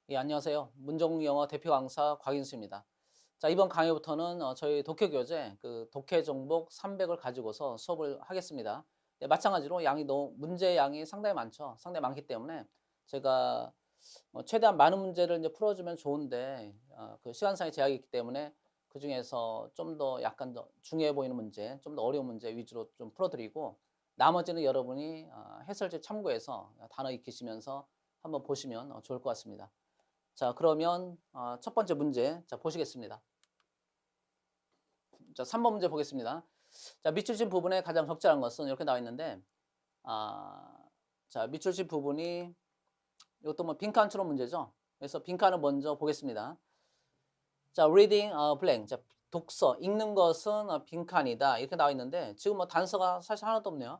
예, 안녕하세요. 문정국 영어 대표 강사 곽인수입니다. 자, 이번 강의부터는 저희 독해 교재 그 독해 정복 300을 가지고서 수업을 하겠습니다. 네, 마찬가지로 문제 양이 상당히 많죠. 상당히 많기 때문에 제가 최대한 많은 문제를 이제 풀어주면 좋은데 그 시간상의 제약이 있기 때문에 그 중에서 좀 더 약간 더 중요해 보이는 문제, 좀 더 어려운 문제 위주로 좀 풀어드리고 나머지는 여러분이 해설지 참고해서 단어 익히시면서 한번 보시면 좋을 것 같습니다. 자, 그러면 첫 번째 문제 자 보시겠습니다. 자, 3번 문제 보겠습니다. 자, 밑줄친 부분에 가장 적절한 것은 이렇게 나와 있는데 아, 자, 밑줄친 부분이 이것도 뭐 빈칸처럼 문제죠. 그래서 빈칸을 먼저 보겠습니다. 자, reading a blank. 자, 독서, 읽는 것은 빈칸이다. 이렇게 나와 있는데 지금 뭐 단서가 사실 하나도 없네요.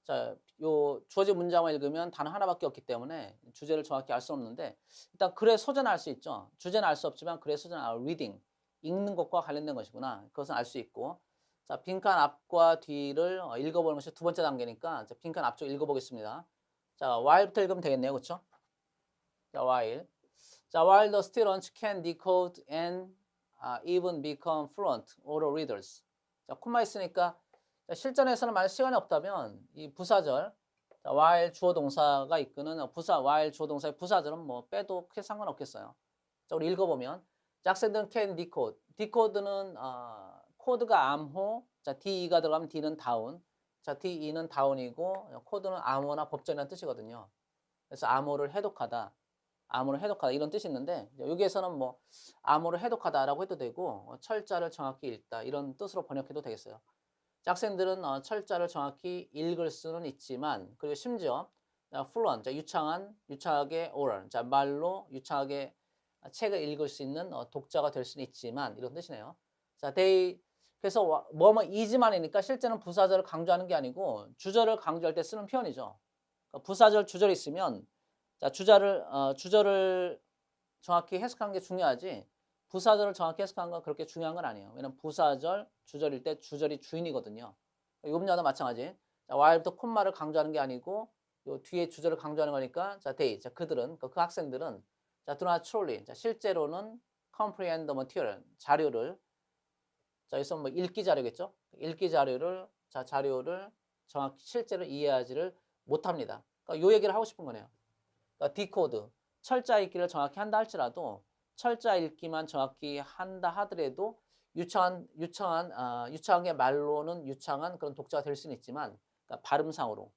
자, 요 주어진 문장만 읽으면 단어 하나밖에 없기 때문에 주제를 정확히 알 수 없는데 일단 글의 소재는 알 수 있죠. 주제는 알 수 없지만 글의 소재는 reading, 읽는 것과 관련된 것이구나. 그것은 알 수 있고 자, 빈칸 앞과 뒤를 읽어보는 것이 두 번째 단계니까 자, 빈칸 앞쪽 읽어보겠습니다. 자, while부터 읽으면 되겠네요. 그렇죠? 자, while. 자, while the students can decode and even become fluent oral readers. 자, 콤마 있으니까 자, 실전에서는 만약 시간이 없다면 이 부사절, 자, while 주어 동사가 이끄는 while 주어 동사의 부사절은 뭐 빼도 크게 상관없겠어요. 자, 우리 읽어보면 자, 학생들은 can decode. decode는 코드가 암호, 자, DE가 들어가면 D는 다운, 자, DE는 다운이고 코드는 암호나 법전이라는 뜻이거든요. 그래서 암호를 해독하다. 암호를 해독하다 이런 뜻이 있는데 여기에서는 뭐 암호를 해독하다라고 해도 되고 철자를 정확히 읽다 이런 뜻으로 번역해도 되겠어요. 학생들은 철자를 정확히 읽을 수는 있지만 그리고 심지어 fluent, 유창하게 oral, 자, 말로 유창하게 책을 읽을 수 있는 독자가 될 수는 있지만 이런 뜻이네요. 자, 그래서 뭐뭐 is만이니까 실제는 부사절을 강조하는 게 아니고 주절을 강조할 때 쓰는 표현이죠. 그러니까 부사절, 주절이 있으면 자, 주절을 정확히 해석하는 게 중요하지 부사절을 정확히 해석하는 건 그렇게 중요한 건 아니에요. 왜냐면 부사절, 주절일 때 주절이 주인이거든요. 이 문제도 마찬가지. 자, while부터 콤마를 강조하는 게 아니고 요 뒤에 주절을 강조하는 거니까 자, 자, 그들은 그 학생들은 자, do not truly 자, 실제로는 comprehend the material 자료를 자, 여기서 뭐 읽기 자료겠죠? 읽기 자료를 자, 자료를 정확히 실제로 이해하지를 못합니다. 그러니까 요 얘기를 하고 싶은 거네요. 그러니까 디코드, 철자 읽기를 정확히 한다 할지라도 철자 읽기만 정확히 한다 하더라도 유창하게 말로는 유창한 그런 독자가 될 수는 있지만 그러니까 발음상으로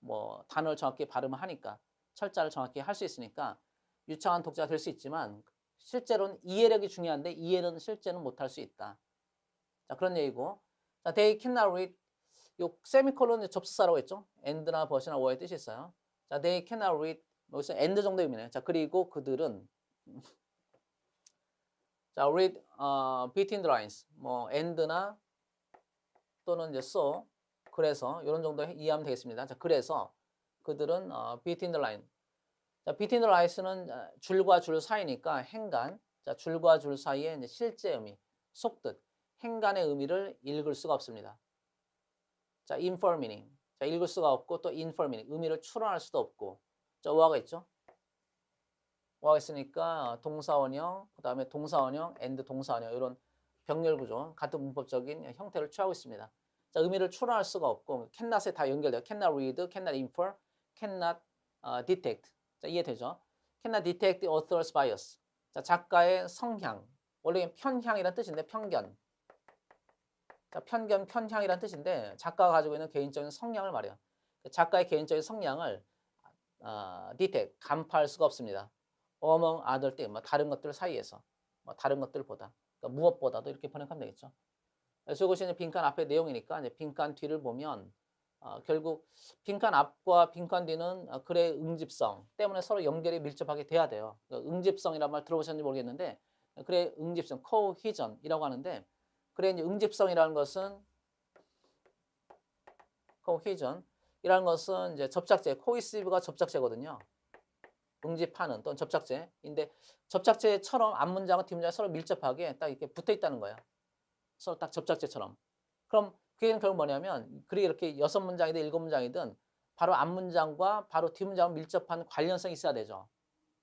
뭐 단어를 정확히 발음을 하니까 철자를 정확히 할 수 있으니까 유창한 독자가 될 수 있지만 실제로는 이해력이 중요한데 이해는 실제는 못할 수 있다. 자, 그런 얘기고. 자, they cannot read. 요 세미콜론은 접속사라고 했죠. and나 but이나 or의 뜻이 있어요. 자, they cannot read. 여기서 and 정도 의미네요. 자, 그리고 그들은 자, read between the lines. 뭐 and나 또는 이제 so 그래서 이런 정도 이해하면 되겠습니다. 자, 그래서 그들은 between the line. 자, between the lines는 줄과 줄 사이니까 행간. 자, 줄과 줄 사이에 이제 실제 의미, 속뜻, 행간의 의미를 읽을 수가 없습니다. 자, infer meaning. 자, 읽을 수가 없고 또 infer meaning. 의미를 추론할 수도 없고. 자, 오화가 있죠? 오화가 있으니까 동사원형, 그다음에 동사원형, and 동사원형 이런 병렬 구조, 같은 문법적인 형태를 취하고 있습니다. 자, 의미를 추론할 수가 없고 cannot에 다 연결돼요. cannot read, cannot infer, cannot detect. 자, 이해되죠? cannot detect the author's bias. 자, 작가의 성향. 원래 편향이란 뜻인데 편견. 자, 편향이란 뜻인데 작가가 가지고 있는 개인적인 성향을 말해요. 작가의 개인적인 성향을 detect, 간파할 수가 없습니다. among other things, 뭐 다른 것들 사이에서, 뭐 다른 것들보다, 그러니까 무엇보다도 이렇게 번역하면 되겠죠. 그래서 이것이 이제 빈칸 앞의 내용이니까 이제 빈칸 뒤를 보면 결국 빈칸 앞과 빈칸 뒤는 글의 응집성 때문에 서로 연결이 밀접하게 돼야 돼요. 그러니까 응집성이란 말 들어보셨는지 모르겠는데 글의 응집성, cohesion이라고 하는데 글의 이제 응집성이라는 것은 cohesion이라는 것은 이제 접착제, cohesive가 접착제거든요. 응집하는 또는 접착제인데 접착제처럼 앞문장과 뒷문장이 서로 밀접하게 딱 이렇게 붙어 있다는 거예요. 서로 딱 접착제처럼. 그럼 그게 결국 뭐냐면 글이 이렇게 6문장이든 7문장이든 바로 앞문장과 바로 뒷문장과 밀접한 관련성이 있어야 되죠.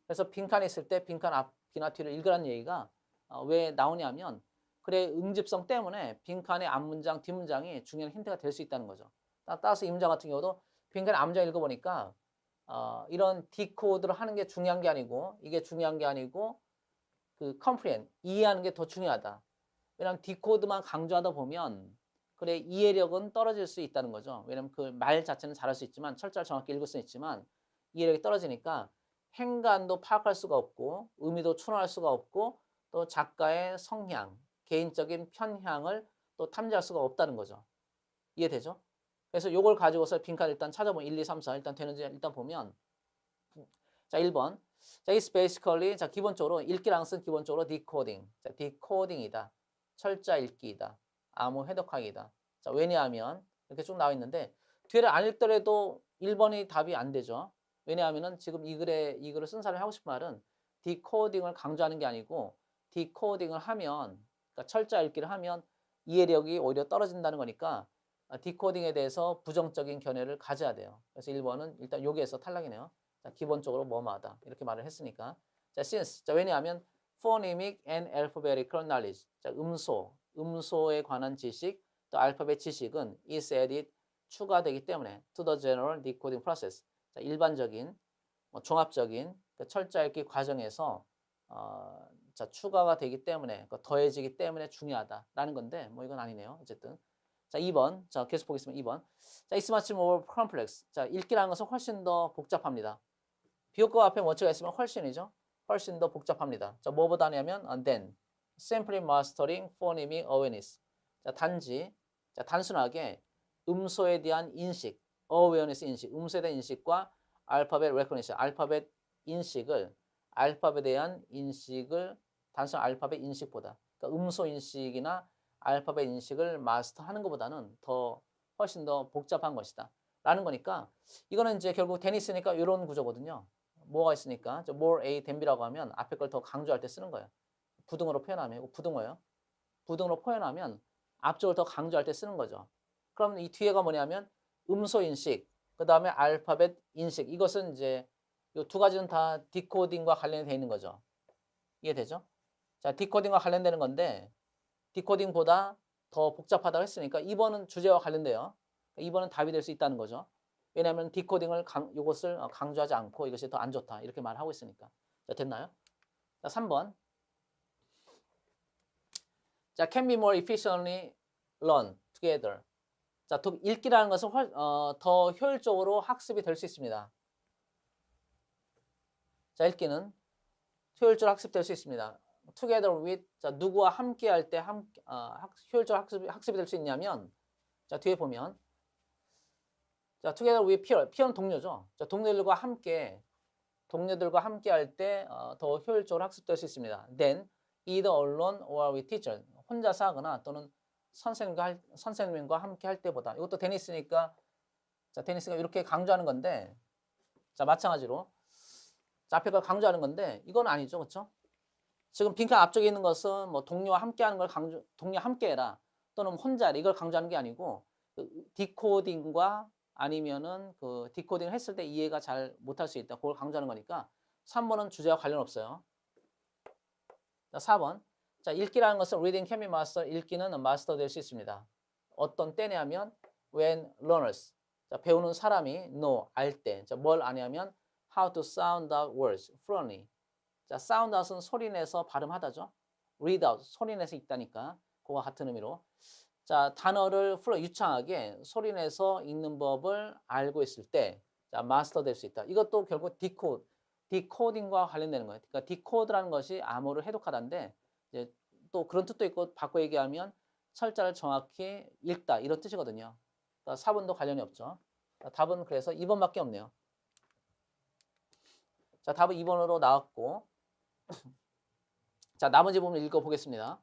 그래서 빈칸이 있을 때 빈칸 앞이나 뒤를 읽으라는 얘기가 왜 나오냐면 그래 응집성 때문에 빈칸의 앞문장, 뒷문장이 중요한 힌트가 될 수 있다는 거죠. 따라서 이 문장 같은 경우도 빈칸의 앞문장 읽어보니까 이런 디코드를 하는 게 중요한 게 아니고 이게 중요한 게 아니고 그 comprehend, 이해하는 게 더 중요하다. 왜냐하면 디코드만 강조하다 보면 그래 이해력은 떨어질 수 있다는 거죠. 왜냐하면 그 말 자체는 잘할 수 있지만 철자를 정확히 읽을 수 있지만 이해력이 떨어지니까 행간도 파악할 수가 없고 의미도 추론할 수가 없고 또 작가의 성향, 개인적인 편향을 또 탐지할 수가 없다는 거죠. 이해되죠? 그래서 요걸 가지고서 빈칸 일단 찾아보면 1, 2, 3, 4 일단 되는지 일단 보면 자 1번 자 it's basically 자 기본적으로 읽기라는 것은 기본적으로 decoding 자 decoding이다. 철자 읽기이다. 암호 해독하기이다. 자 왜냐하면 이렇게 쭉 나와 있는데 뒤를 안 읽더라도 1번이 답이 안 되죠. 왜냐하면은 지금 이 글을 쓴 사람이 하고 싶은 말은 디코딩을 강조하는 게 아니고 디코딩을 하면 그러니까 철자 읽기를 하면 이해력이 오히려 떨어진다는 거니까 디코딩에 대해서 부정적인 견해를 가져야 돼요. 그래서 1번은 일단 여기에서 탈락이네요. 자, 기본적으로 뭐뭐하다 이렇게 말을 했으니까 자, since 자, 왜냐하면 phonemic and alphabetical knowledge 자, 음소에 관한 지식 또 알파벳 지식은 is added 추가되기 때문에 to the general decoding process 자, 일반적인 종합적인 그 철자 읽기 과정에서 자, 추가가 되기 때문에 더해지기 때문에 중요하다라는 건데 뭐 이건 아니네요. 어쨌든 자 2번 자 계속 보겠습니다. 2번 자 it's much more complex 자 읽기라는 것은 훨씬 더 복잡합니다. 비교과 앞에 원칙가 있으면 훨씬이죠. 훨씬 더 복잡합니다. 자 뭐보다냐면 than simply mastering phonemic awareness 자 단지 자 단순하게 음소에 대한 인식 awareness 인식 음소에 대한 인식과 알파벳 recognition 알파벳 인식을 알파벳에 대한 인식을 단순 알파벳 인식보다 그러니까 음소 인식이나 알파벳 인식을 마스터하는 것보다는 훨씬 더 복잡한 것이다. 라는 거니까 이거는 이제 결국 테니스니까 이런 구조거든요. 뭐가 있으니까 more A than B라고 하면 앞에 걸 더 강조할 때 쓰는 거예요. 부등호로 표현하면 이거 부등호예요. 부등호로 표현하면 앞쪽을 더 강조할 때 쓰는 거죠. 그럼 이 뒤에가 뭐냐면 음소 인식, 그 다음에 알파벳 인식. 이것은 이제 이 두 가지는 다 디코딩과 관련이 되어 있는 거죠. 이해되죠? 자, 디코딩과 관련되는 건데 디코딩보다 더 복잡하다고 했으니까 2번은 주제와 관련돼요. 2번은 답이 될 수 있다는 거죠. 왜냐하면 디코딩을 이것을 강조하지 않고 이것이 더 안 좋다 이렇게 말하고 있으니까. 자, 됐나요? 자, 3번. 자, can be more efficiently learn together. 자, 읽기라는 것은 더 효율적으로 학습이 될 수 있습니다. 자, 읽기는 효율적으로 학습될 수 있습니다. together with 자, 누구와 함께 할 때 효율적으로 학습이 될 수 있냐면 자, 뒤에 보면 자, together with peer. peer는 동료죠. 자, 동료들과 함께 할 때 더 효율적으로 학습될 수 있습니다. then either alone or with teacher. 혼자서 하거나 또는 선생님과 함께 할 때보다. 이것도 테니스니까 자, 테니스가 이렇게 강조하는 건데 자, 마찬가지로 자, 앞에 걸 강조하는 건데 이건 아니죠. 그렇죠? 지금 빈칸 앞쪽에 있는 것은 뭐 동료와 함께 하는 걸 동료와 함께 해라. 또는 혼자 해라. 이걸 강조하는 게 아니고 디코딩과 아니면은 그 디코딩을 했을 때 이해가 잘 못할 수 있다. 그걸 강조하는 거니까 3번은 주제와 관련 없어요. 자, 4번. 자, 읽기라는 것은 reading can be master. 읽기는 마스터 될 수 있습니다. 어떤 때냐면 when learners. 자, 배우는 사람이 know 알 때. 자, 뭘 아냐면 how to sound out words fluently. 자, sound out은 소리내서 발음하다죠. read out 소리내서 읽다니까 그거와 같은 의미로. 자, 단어를 유창하게 소리내서 읽는 법을 알고 있을 때 자, 마스터 될 수 있다. 이것도 결국 디코딩과 관련되는 거예요. 그러니까 디코드라는 것이 암호를 해독하다인데 이제 또 그런 뜻도 있고 바꿔 얘기하면 철자를 정확히 읽다 이런 뜻이거든요. 그러니까 4번도 관련이 없죠. 자, 답은 그래서 2번밖에 없네요. 자, 답은 2번으로 나왔고 자, 나머지 부분 읽어보겠습니다.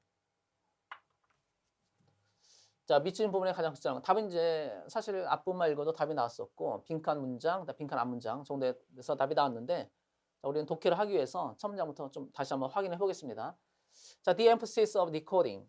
자, 밑줄 부분에 가장 적절한 답은 이제 사실 앞부분만 읽어도 답이 나왔었고 빈칸 문장, 빈칸 앞문장 정도에서 답이 나왔는데 자, 우리는 독해를 하기 위해서 첫 문장부터 좀 다시 한번 확인해 보겠습니다. 자, the emphasis of decoding.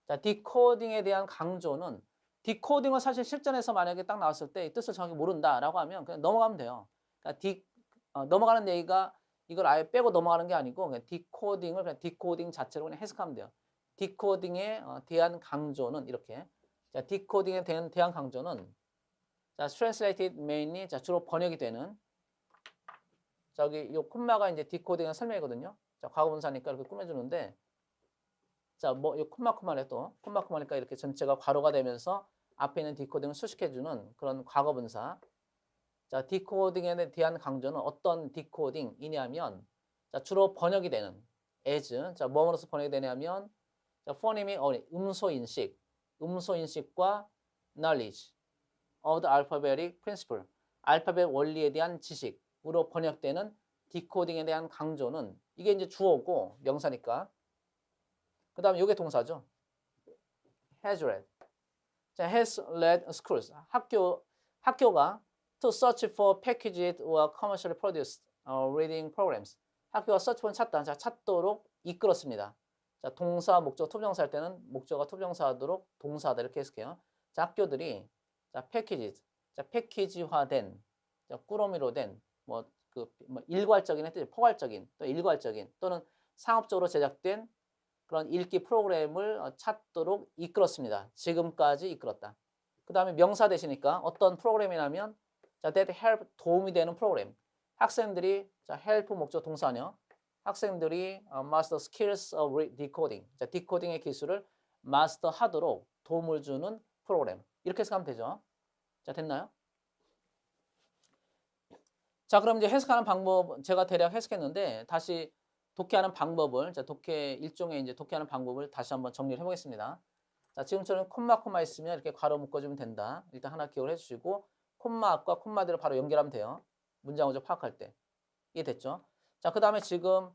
자, 디코딩에 대한 강조는 디코딩을 사실 실전에서 만약에 딱 나왔을 때 뜻을 정확히 모른다라고 하면 그냥 넘어가면 돼요. 그러니까 넘어가는 얘기가 이걸 아예 빼고 넘어가는 게 아니고 그냥 디코딩을 그냥 디코딩 자체로 그냥 해석하면 돼요. 디코딩에 대한 강조는 이렇게. 자, 디코딩에 대한 강조는 자, translated mainly 자, 주로 번역이 되는 저기 요 콤마가 이제 디코딩의 설명이거든요. 자, 과거분사니까 이렇게 꾸며주는데 자, 뭐 요 콤마에 또 콤마니까 이렇게 전체가 괄호가 되면서 앞에 있는 디코딩을 수식해주는 그런 과거분사. 자, 디코딩에 대한 강조는 어떤 디코딩이냐면 자, 주로 번역이 되는 as 자, 뭐뭐로서 번역이 되냐면 자, 포네믹 음소 인식과 knowledge of the alphabetic principle 알파벳 원리에 대한 지식으로 번역되는 디코딩에 대한 강조는 이게 이제 주어고 명사니까 그다음에 이게 동사죠. has led 자, has led schools 학교가 to search for packaged or commercially produced reading programs. 학교가 search for 찾다. 자, 찾도록 이끌었습니다. 자, 동사, 목적, 투부정사 할 때는 목적어, 투부정사 하도록 동사다 이렇게 해석해요. 자, 학교들이 자, packaged. 자, 패키지화된, 자, 꾸러미로 된 뭐 일괄적인 뜻이 포괄적인, 또 일괄적인 또는 상업적으로 제작된 그런 읽기 프로그램을 찾도록 이끌었습니다. 지금까지 이끌었다. 그 다음에 명사 되시니까 어떤 프로그램이냐면 자, that help 도움이 되는 프로그램. 학생들이 자, help 목적 동사냐. 학생들이 master skills of decoding. 자, 디코딩의 기술을 마스터하도록 도움을 주는 프로그램. 이렇게 해석하면 되죠. 자, 됐나요? 자, 그럼 이제 해석하는 방법 제가 대략 해석했는데 다시 독해하는 방법을 자, 일종의 이제 독해하는 방법을 다시 한번 정리를 해보겠습니다. 자, 지금처럼 콤마 있으면 이렇게 괄호 묶어주면 된다. 일단 하나 기억을 해주시고 콤마 앞과 콤마대로 바로 연결하면 돼요. 문장 구조 파악할 때. 이해됐죠? 자, 그 다음에 지금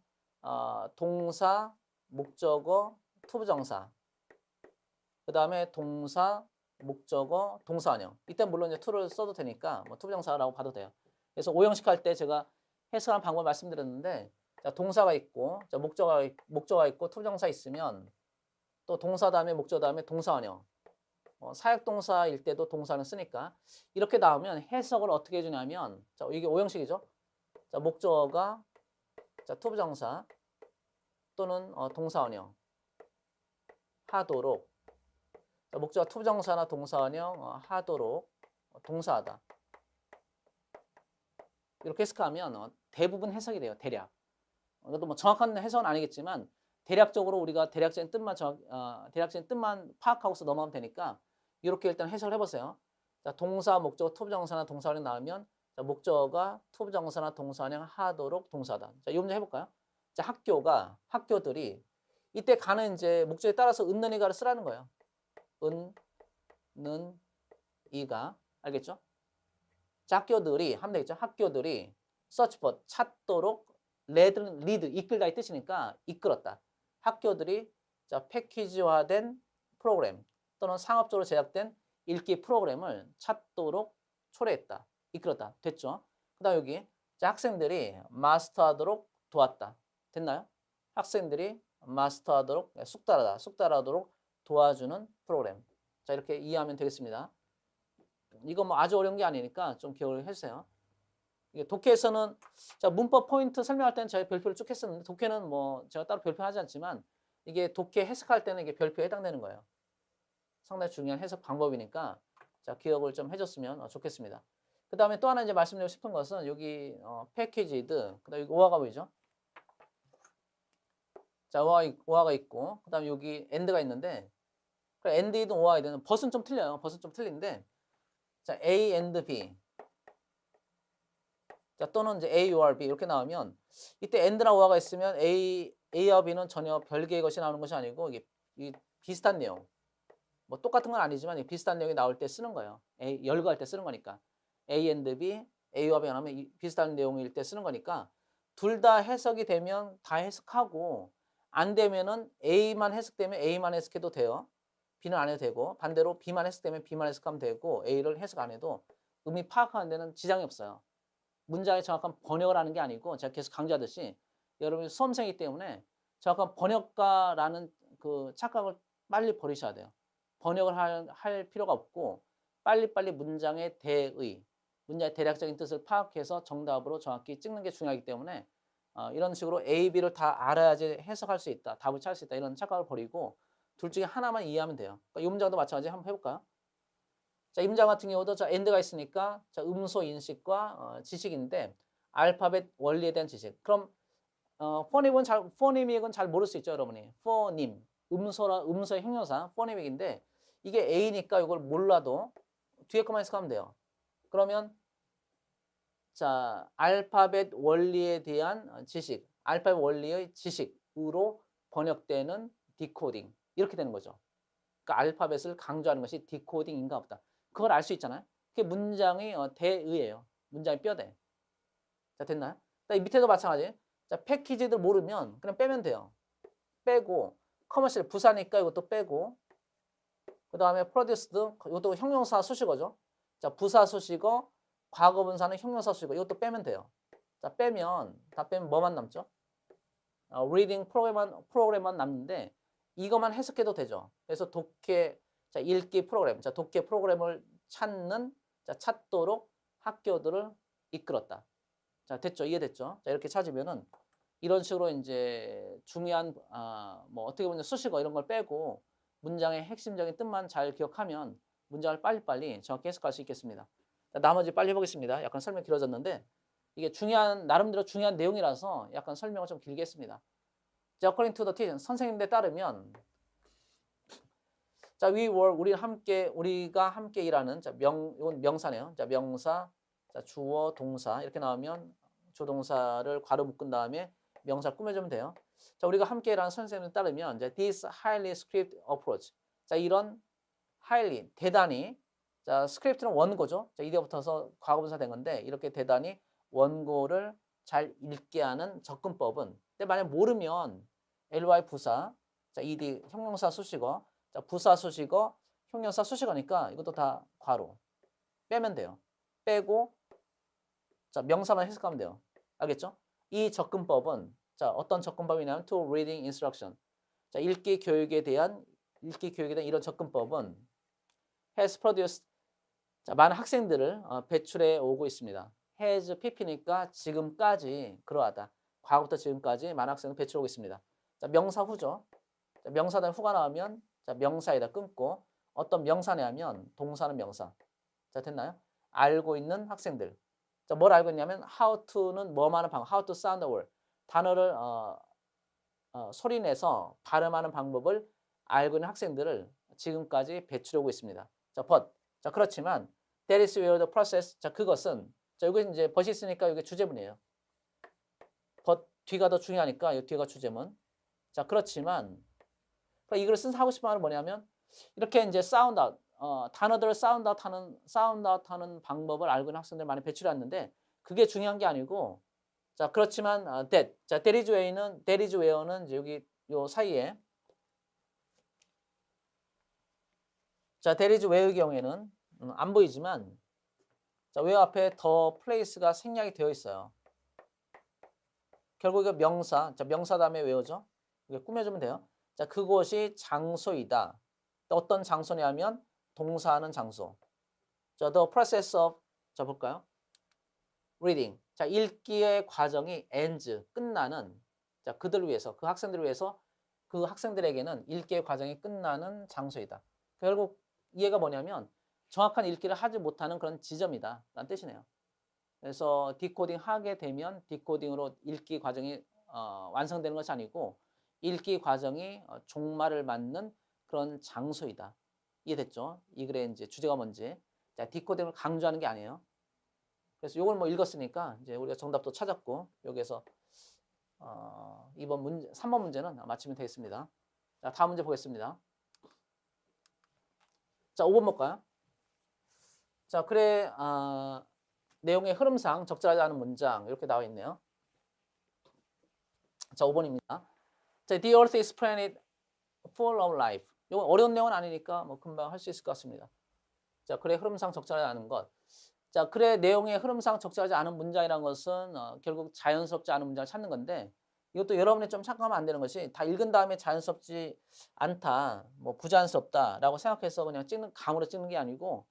동사, 목적어, 투부정사. 그 다음에 동사, 목적어, 동사원형. 이때 물론 이제 to를 써도 되니까 뭐 투부정사라고 봐도 돼요. 그래서 오형식 할 때 제가 해석하는 방법 말씀드렸는데 자, 동사가 있고 자, 목적어가 있고 투부정사 있으면 또 동사 다음에 목적 다음에 동사원형. 사역동사일 때도 동사는 쓰니까 이렇게 나오면 해석을 어떻게 해주냐면 자, 이게 오형식이죠. 자, 목적어가 자, 투부정사 또는 동사원형 하도록 자, 목적어 투부정사나 동사원형 하도록 동사하다 이렇게 해석하면 대부분 해석이 돼요. 대략. 이것도 뭐 정확한 해석은 아니겠지만 대략적으로 우리가 대략적인 뜻만 파악하고서 넘어가면 되니까 이렇게 일단 해석을 해보세요. 자, 동사, 목적어, 투부정사나 동사원형 나오면 자, 목적어가 투부정사나 동사원형 하도록 동사다. 자, 이 문제 해볼까요? 자, 학교들이 이때 가는 이제 목적에 따라서 은는 이가를 쓰라는 거예요. 는 이가 알겠죠? 자, 학교들이 하면 되겠죠? 학교들이 search for 찾도록 lead 이끌다 이 뜻이니까 이끌었다. 학교들이 자, 패키지화된 프로그램 또는 상업적으로 제작된 읽기 프로그램을 찾도록 초래했다. 이끌었다. 됐죠? 그 다음 여기 자, 학생들이 마스터하도록 도왔다. 됐나요? 학생들이 마스터하도록 숙달하도록 도와주는 프로그램. 자, 이렇게 이해하면 되겠습니다. 이거 뭐 아주 어려운 게 아니니까 좀 기억을 해주세요. 이게 독해에서는 자, 문법 포인트 설명할 때는 제가 별표를 쭉 했었는데 독해는 뭐 제가 따로 별표하지 않지만 이게 독해 해석할 때는 이게 별표에 해당되는 거예요. 상당히 중요한 해석 방법이니까 자, 기억을 좀 해줬으면 좋겠습니다. 그 다음에 또 하나 이제 말씀드리고 싶은 것은 여기 패키지드 그다음에 여기 오화가 보이죠? 자, 오화가 있고 그 다음에 여기 엔드가 있는데 엔드이든 오화이든 벗은 좀 틀려요. 벗은 좀 틀린데 자, A and B 자, 또는 이제 A or B 이렇게 나오면 이때 and나 or가 있으면 A와 B는 전혀 별개의 것이 나오는 것이 아니고 이게 비슷한 내용 뭐 똑같은 건 아니지만 비슷한 내용이 나올 때 쓰는 거예요. 열거할 때 쓰는 거니까 A and B, A와 B가 나오면 비슷한 내용일 때 쓰는 거니까 둘 다 해석이 되면 다 해석하고 안 되면은 A만 해석되면 A만 해석해도 돼요. B는 안 해도 되고 반대로 B만 해석되면 B만 해석하면 되고 A를 해석 안 해도 의미 파악하는 데는 지장이 없어요. 문장의 정확한 번역을 하는 게 아니고 제가 계속 강조하듯이 여러분이 수험생이기 때문에 정확한 번역가라는 그 착각을 빨리 버리셔야 돼요. 번역을 할 필요가 없고 빨리빨리 문장의 문장의 대략적인 뜻을 파악해서 정답으로 정확히 찍는 게 중요하기 때문에 이런 식으로 A, B를 다 알아야지 해석할 수 있다. 답을 찾을 수 있다. 이런 착각을 버리고 둘 중에 하나만 이해하면 돼요. 그러니까 이 문장도 마찬가지 한번 해볼까요? 자, 이 문장 같은 경우도 자, and가 있으니까 자, 음소 인식과 지식인데 알파벳 원리에 대한 지식. 그럼 포니믹은 잘 모를 수 있죠, 여러분이. 포님, 음소의 형용사, 포니믹인데 이게 A니까 이걸 몰라도 뒤에 것만 해석하면 돼요. 그러면 자, 알파벳 원리에 대한 지식, 알파벳 원리의 지식으로 번역되는 디코딩 이렇게 되는 거죠. 그러니까 알파벳을 강조하는 것이 디코딩인가 보다. 그걸 알 수 있잖아요. 그게 문장의 대의예요. 문장의 뼈대. 자, 됐나요? 이 밑에도 마찬가지. 자, 패키지들 모르면 그냥 빼면 돼요. 빼고 커머셜 부사니까 이것도 빼고 그 다음에 produced 이것도 형용사 수식어죠. 자, 부사 수식어 과거 분사는 형용사 수식어 이것도 빼면 돼요. 자, 다 빼면 뭐만 남죠? reading 프로그램만 남는데 이것만 해석해도 되죠. 그래서 자, 읽기 프로그램, 자, 독해 프로그램을 찾도록 학교들을 이끌었다. 자, 됐죠? 이해됐죠? 자, 이렇게 찾으면은 이런 식으로 이제 중요한 뭐 어떻게 보면 수식어 이런 걸 빼고 문장의 핵심적인 뜻만 잘 기억하면 문장을 빨리빨리 정확히 해석할 수 있겠습니다. 자, 나머지 빨리 해보겠습니다. 약간 설명 길어졌는데 이게 나름대로 중요한 내용이라서 약간 설명을 좀 길게 했습니다. 자, according to the teacher, 선생님에 따르면 자, 우리가 함께 일하는 자, 이건 명사네요. 자, 명사, 자, 주어, 동사 이렇게 나오면 조동사를 괄호 묶은 다음에 명사 꾸며주면 돼요. 자, 우리가 함께 일하는 선생님에 따르면 이제 this highly script approach. 자, 이런 highly 대단히 자, 스크립트는 원고죠. 자, 이대 붙어서 과거분사 된 건데 이렇게 대단히 원고를 잘 읽게 하는 접근법은 근데 만약 모르면 ly 부사, 자, ed 형용사 수식어, 자, 부사 수식어, 형용사 수식어니까 이것도 다 괄호 빼면 돼요. 빼고 자, 명사만 해석하면 돼요. 알겠죠? 이 접근법은 자, 어떤 접근법이냐면 to reading instruction. 자, 읽기 교육에 대한 이런 접근법은 has produced 자, 많은 학생들을 배출해 오고 있습니다. has pp니까 지금까지 그러하다. 과거부터 지금까지 많은 학생을 배출해 오고 있습니다. 자, 명사 후죠. 자, 명사 다음에 후가 나오면 자, 명사에다 끊고 어떤 명사냐면 동사는 명사. 자, 됐나요? 알고 있는 학생들. 자, 뭘 알고 있냐면 how to는 뭐만 하는 방법, how to sound the word. 단어를 소리내서 발음하는 방법을 알고 있는 학생들을 지금까지 배출해 오고 있습니다. 자, but. 자, 그렇지만 that is where the process. 자, 그것은 자, 여기 이제 but이 있으니까 이게 주제문이에요. but 뒤가 더 중요하니까 이 뒤가 주제문. 자, 그렇지만 이걸 쓴 하고 싶은 말은 뭐냐면 이렇게 이제 사운드 아웃 단어들을 사운드 아웃 하는 방법을 알고 있는 학생들 많이 배출해 왔는데 그게 중요한 게 아니고 자, 그렇지만 that is where는 이제 여기 요 사이에 자, that is where의 경우에는 안 보이지만 자, where 앞에 더 place가 생략이 되어 있어요. 결국 이거 명사, 자, 명사 다음에 where죠. 이게 꾸며주면 돼요. 자, 그곳이 장소이다. 어떤 장소냐면 동사하는 장소. 자, the process of 자, 볼까요? reading. 자, 읽기의 과정이 ends 끝나는 자, 그들을 위해서 그 학생들을 위해서 그 학생들에게는 읽기의 과정이 끝나는 장소이다. 결국 이해가 뭐냐면 정확한 읽기를 하지 못하는 그런 지점이다 라는 뜻이네요. 그래서 디코딩 하게 되면 디코딩으로 읽기 과정이 완성되는 것이 아니고 읽기 과정이 종말을 맞는 그런 장소이다. 이해됐죠? 이 글의 이제 주제가 뭔지. 자, 디코딩을 강조하는 게 아니에요. 그래서 이걸 뭐 읽었으니까 이제 우리가 정답도 찾았고 여기에서 이번 문제 3번 문제는 마치면 되겠습니다. 자, 다음 문제 보겠습니다. 자, 5번 볼까요? 자, 그래 내용의 흐름상 적절하지 않은 문장 이렇게 나와 있네요. 자, 5번입니다. 자, The earth is planet full of life. 이건 어려운 내용은 아니니까 뭐 금방 할 수 있을 것 같습니다. 자, 그래 흐름상 적절하지 않은 것. 자, 그래 내용의 흐름상 적절하지 않은 문장이라는 것은 결국 자연스럽지 않은 문장을 찾는 건데 이것도 여러분이 좀 착각하면 안 되는 것이 다 읽은 다음에 자연스럽지 않다, 뭐 부자연스럽다라고 생각해서 그냥 감으로 찍는 게 아니고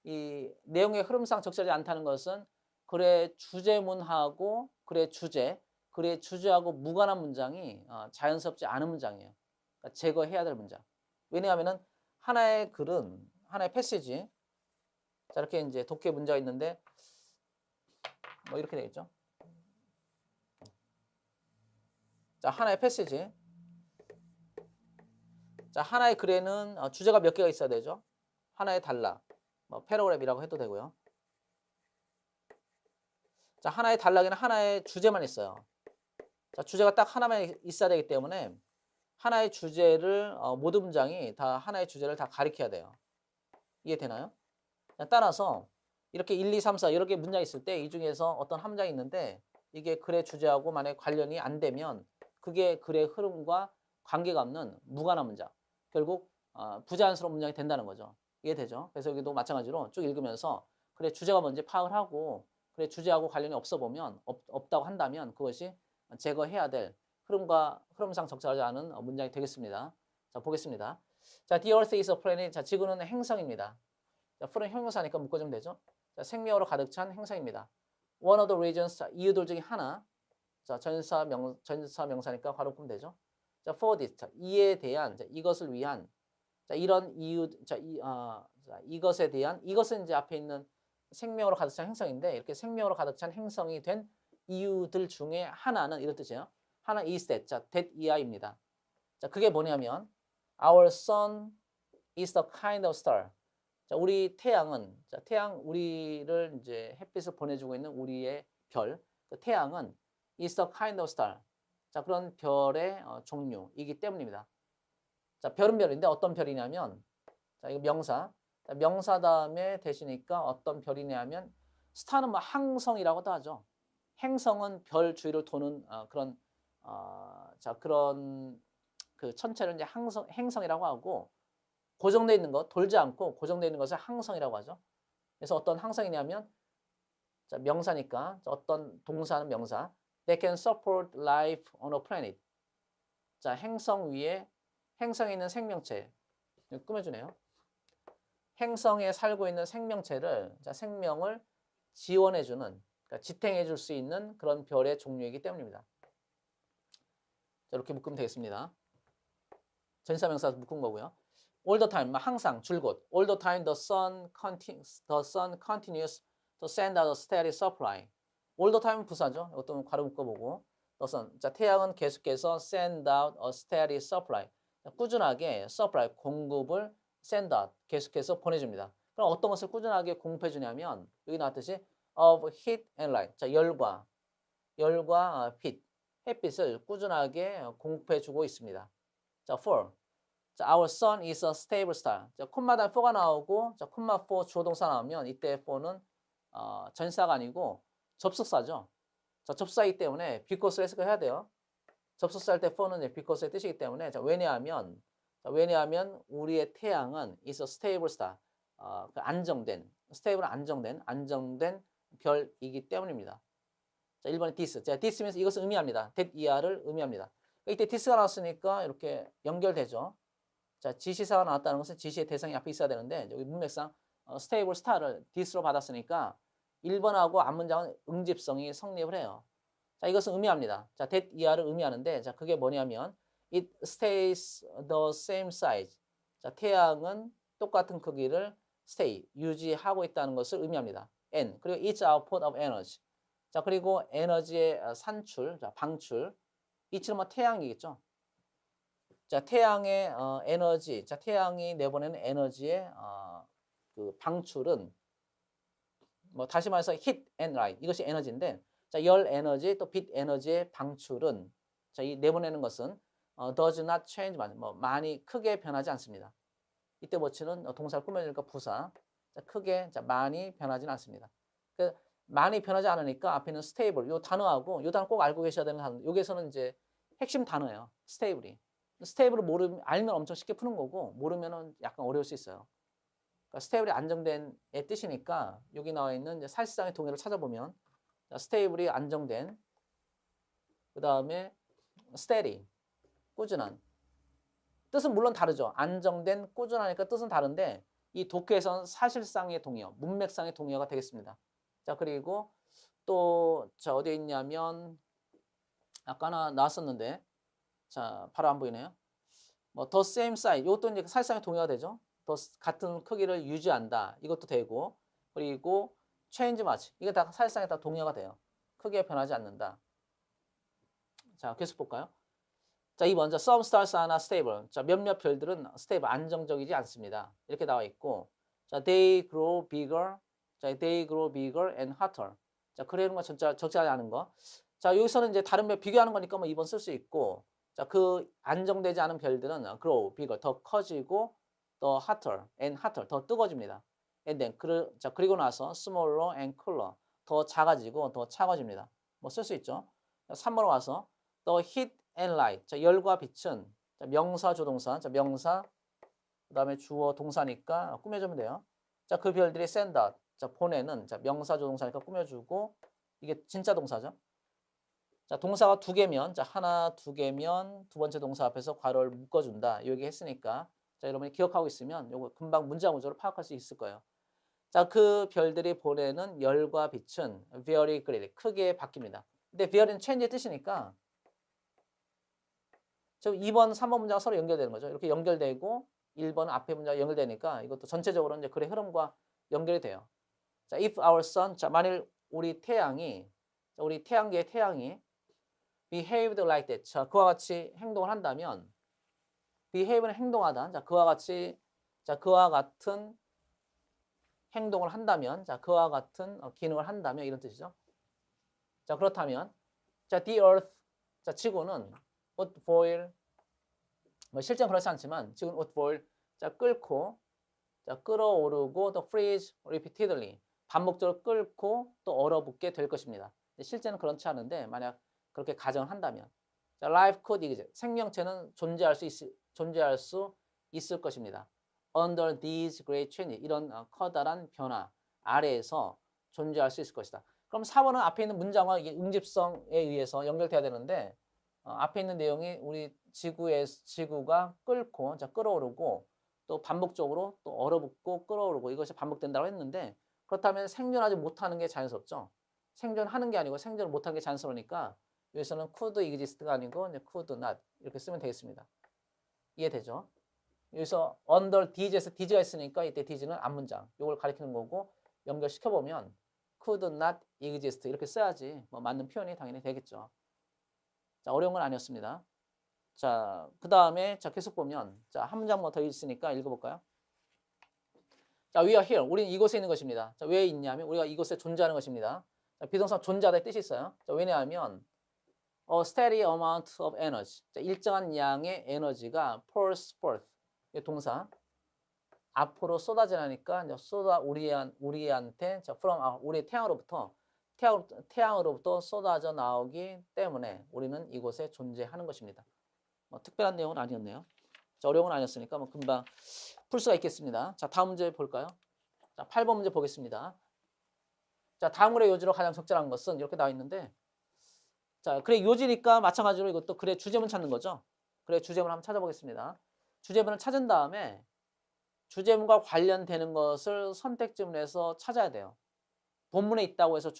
이 내용의 흐름상 적절하지 않다는 것은 글의 주제문하고 글의 주제 글의 주제하고 무관한 문장이 자연스럽지 않은 문장이에요. 그러니까 제거해야 될 문장. 왜냐하면은 하나의 글은 하나의 패시지. 자, 이렇게 이제 독해 문제가 있는데 뭐 이렇게 되겠죠. 자, 하나의 패시지. 자, 하나의 글에는 주제가 몇 개가 있어야 되죠. 하나의 단락. 뭐 패러그래프라고 해도 되고요. 자, 하나의 단락에는 하나의 주제만 있어요. 자, 주제가 딱 하나만 있어야 되기 때문에 하나의 주제를 모든 문장이 다 하나의 주제를 다 가리켜야 돼요. 이해되나요? 따라서 이렇게 1, 2, 3, 4 이렇게 문장이 있을 때 이 중에서 어떤 한 문장이 있는데 이게 글의 주제하고 만약에 관련이 안 되면 그게 글의 흐름과 관계가 없는 무관한 문장. 결국 부자연스러운 문장이 된다는 거죠. 이해되죠? 그래서 여기도 마찬가지로 쭉 읽으면서 글의 주제가 뭔지 파악을 하고 글의 주제하고 관련이 없어 보면 없다고 한다면 그것이 제거해야 될 흐름상 적절하지 않은 문장이 되겠습니다. 자, 보겠습니다. 자, The Earth is a planet. 자, 지구는 행성입니다. 자, 풀은 형용사니까 묶어주면 되죠. 자, 생명으로 가득 찬 행성입니다. One of the reasons. 자, 이유들 중에 하나. 자, 전사 명사니까 괄호 풀면 되죠. 자, for this. 자, 이에 대한. 자, 이것을 위한. 자, 이런 이유. 자, 이것에 대한. 이것은 이제 앞에 있는 생명으로 가득 찬 행성인데 이렇게 생명으로 가득 찬 행성이 된 이유들 중에 하나는 이런 뜻이에요. 하나 is that. 자, that 이하입니다. 자, 그게 뭐냐면 our sun is the kind of star. 자, 우리 태양은, 자, 태양, 우리를 이제 햇빛을 보내주고 있는 우리의 별, 그 태양은 is the kind of star. 자, 그런 별의 종류이기 때문입니다. 자, 별은 별인데 어떤 별이냐면, 자, 이거 명사. 자, 명사 다음에 대시니까 어떤 별이냐면, 스타는 뭐 항성이라고도 하죠. 행성은 별 주위를 도는 그런, 그런 그 천체를 이제 행성이라고 하고, 고정되어 있는 것, 돌지 않고 고정되어 있는 것을 항성이라고 하죠. 그래서 어떤 항성이냐면 자, 명사니까 자, 어떤 동사는 명사. They can support life on a planet. 자, 행성 위에 행성에 있는 생명체. 꾸며주네요. 행성에 살고 있는 생명체를 자, 생명을 지원해주는 그러니까 지탱해줄 수 있는 그런 별의 종류이기 때문입니다. 자, 이렇게 묶으면 되겠습니다. 전사명사 묶은 거고요. All the time, 항상, 줄곧. All the time, the sun continues to send out a steady supply. All the time 부사죠. 이것도 괄호 묶어보고. The sun, 자, 태양은 계속해서 send out a steady supply. 자, 꾸준하게 supply, 공급을 send out, 계속해서 보내줍니다. 그럼 어떤 것을 꾸준하게 공급해주냐면 여기 나왔듯이 of heat and light. 자, 열과 빛, 햇빛을 꾸준하게 공급해주고 있습니다. 자, for. 자, our sun is a stable star. 자, 콤마다 4가 나오고, 자, 콤마 4 주어 동사 나오면 이때 4는 전사가 아니고 접속사죠. 자, 접속사이기 때문에 because 해석을 해야 돼요. 접속사 할 때 4는 because의 뜻이기 때문에 자, 왜냐하면 우리의 태양은 is a stable star. 그 안정된, 스테이블은 안정된 별이기 때문입니다. 자, 1번에 this. 자, this means 이것을 의미합니다. that 이하를 의미합니다. 이때 this가 나왔으니까 이렇게 연결되죠. 자, 지시사가 나왔다는 것은 지시의 대상이 앞에 있어야 되는데 여기 문맥상 스테이블 스타를 this로 받았으니까 1번하고 앞문장은 응집성이 성립을 해요. 자, 이것은 의미합니다. 자, that 이하를 의미하는데 자, 그게 뭐냐면 it stays the same size. 자, 태양은 똑같은 크기를 stay, 유지하고 있다는 것을 의미합니다. and 그리고 its output of energy. 자, 그리고 에너지의 산출, 자, 방출. 이처럼 뭐 태양이겠죠. 자, 태양의 에너지, 자, 태양이 내보내는 에너지의 그 방출은 뭐 다시 말해서 heat and light 이것이 에너지인데, 자, 열 에너지 또 빛 에너지의 방출은 자, 이 내보내는 것은 does not change 뭐 많이 크게 변하지 않습니다. 이때 모치는 동사를 꾸며주니까 부사. 자, 크게 자, 많이 변하지는 않습니다. 그 많이 변하지 않으니까 앞에는 stable 요 단어하고 요 단어 꼭 알고 계셔야 되는 단어. 여기서는 이제 핵심 단어예요. stable이. 스테이블을 알면 엄청 쉽게 푸는 거고 모르면은 약간 어려울 수 있어요. 그러니까 스테이블이 안정된의 뜻이니까 여기 나와 있는 이제 사실상의 동의를 찾아보면 자, 스테이블이 안정된, 그 다음에 steady, 꾸준한. 뜻은 물론 다르죠. 안정된, 꾸준하니까 뜻은 다른데 이 독해에서는 사실상의 동의어, 문맥상의 동의어가 되겠습니다. 자, 그리고 또 자, 어디에 있냐면 아까 하나 나왔었는데, 자, 바로 안 보이네요. 뭐 the same size, 이것도 이제 사실상의 동의가 되죠. 같은 크기를 유지한다, 이것도 되고, 그리고 change much, 이게 다 사실상에 다 동의가 돼요. 크게 변하지 않는다. 자, 계속 볼까요? 자, 2번, 자, some stars are not stable. 자, 몇몇 별들은 stable, 안정적이지 않습니다. 이렇게 나와 있고, 자, they grow bigger. 자, they grow bigger and hotter. 자, 그러는 거 적지 않은 거. 자, 여기서는 이제 다른 별 비교하는 거니까 뭐 2번 쓸 수 있고, 자, 그 안정되지 않은 별들은 grow bigger, 더 커지고, 더 hotter and hotter, 더 뜨거워집니다. And then, 자, 그리고 나서 smaller and cooler, 더 작아지고 더 차가워집니다. 뭐 쓸 수 있죠. 자, 3번으로 와서 the heat and light. 자, 열과 빛은, 자, 명사, 조동사. 자, 명사, 그 다음에 주어, 동사니까 꾸며주면 돼요. 자, 그 별들이 send out. 자, 보내는, 자, 명사, 조동사니까 꾸며주고, 이게 진짜 동사죠. 자, 동사가 두 개면, 자, 하나, 두 개면 두 번째 동사 앞에서 괄호를 묶어준다. 이 얘기 했으니까, 자, 여러분이 기억하고 있으면 요거 금방 문장 구조를 파악할 수 있을 거예요. 자, 그 별들이 보내는 열과 빛은 very great, 크게 바뀝니다. 근데 very는 change의 뜻이니까, 지금 2번, 3번 문장가 서로 연결되는 거죠. 이렇게 연결되고 1번 앞에 문장가 연결되니까 이것도 전체적으로 이제 글의 흐름과 연결이 돼요. 자, if our sun, 자, 만일 우리 태양이, 자, 우리 태양계의 태양이 behaved like that, 자, 그와 같이 행동을 한다면, behave는 행동하다, 자, 그와 같이, 자, 그와 같은 행동을 한다면, 자, 그와 같은 기능을 한다면 이런 뜻이죠. 자, 그렇다면, 자, the earth, 자, 지구는 would boil, 뭐 실제는 그렇지 않지만 지금 would boil, 자, 끓고, 자, 끓어오르고 또 freeze repeatedly, 반복적으로 끓고 또 얼어붙게 될 것입니다. 실제는 그렇지 않은데 만약 그렇게 가정을 한다면, 자, life could exist, 생명체는 존재할 수 있을 것입니다. under these great changes, 이런 커다란 변화 아래에서 존재할 수 있을 것이다. 그럼 4번은 앞에 있는 문장과 이게 응집성에 의해서 연결돼야 되는데, 앞에 있는 내용이 우리 지구가 끓고, 자, 끓어오르고 또 반복적으로 또 얼어붙고 끓어오르고 이것이 반복된다고 했는데, 그렇다면 생존하지 못하는 게 자연스럽죠. 생존하는 게 아니고 생존을 못하는 게 자연스러우니까 여기서는 could exist가 아니고 이제 could not 이렇게 쓰면 되겠습니다. 이해되죠? 여기서 under these에서 these가 있으니까 이때 these는 앞문장, 이걸 가리키는 거고, 연결시켜보면 could not exist 이렇게 써야지 뭐 맞는 표현이 당연히 되겠죠. 자, 어려운 건 아니었습니다. 자, 그 다음에 자, 계속 보면, 자, 한 문장 뭐 더 있으니까 읽어볼까요? 자, we are here. 우리는 이곳에 있는 것입니다. 자, 왜 있냐면 우리가 이곳에 존재하는 것입니다. 자, 비동사 존재하다의 뜻이 있어요. 자, 왜냐하면 a steady amount of energy. 자, 일정한 양의 에너지가 pours forth. 동사. 앞으로 쏟아지니까 우리한테, 자, from 우리의 태양으로부터 쏟아져 나오기 때문에 우리는 이곳에 존재하는 것입니다. 뭐 특별한 내용은 아니었네요. 자, 어려운 건 아니었으니까 뭐 금방 풀 수가 있겠습니다. 자, 다음 문제 볼까요? 자, 8번 문제 보겠습니다. 자, 다음 글의 요지로 가장 적절한 것은 이렇게 나와 있는데, 자, 글의 요지니까 마찬가지로 이것도 글의 주제문 찾는 거죠. 글의 주제문 한번 찾아보겠습니다. 주제문을 찾은 다음에 주제문과 관련되는 것을 선택지문에서 찾아야 돼요. 본문에 있다고 해서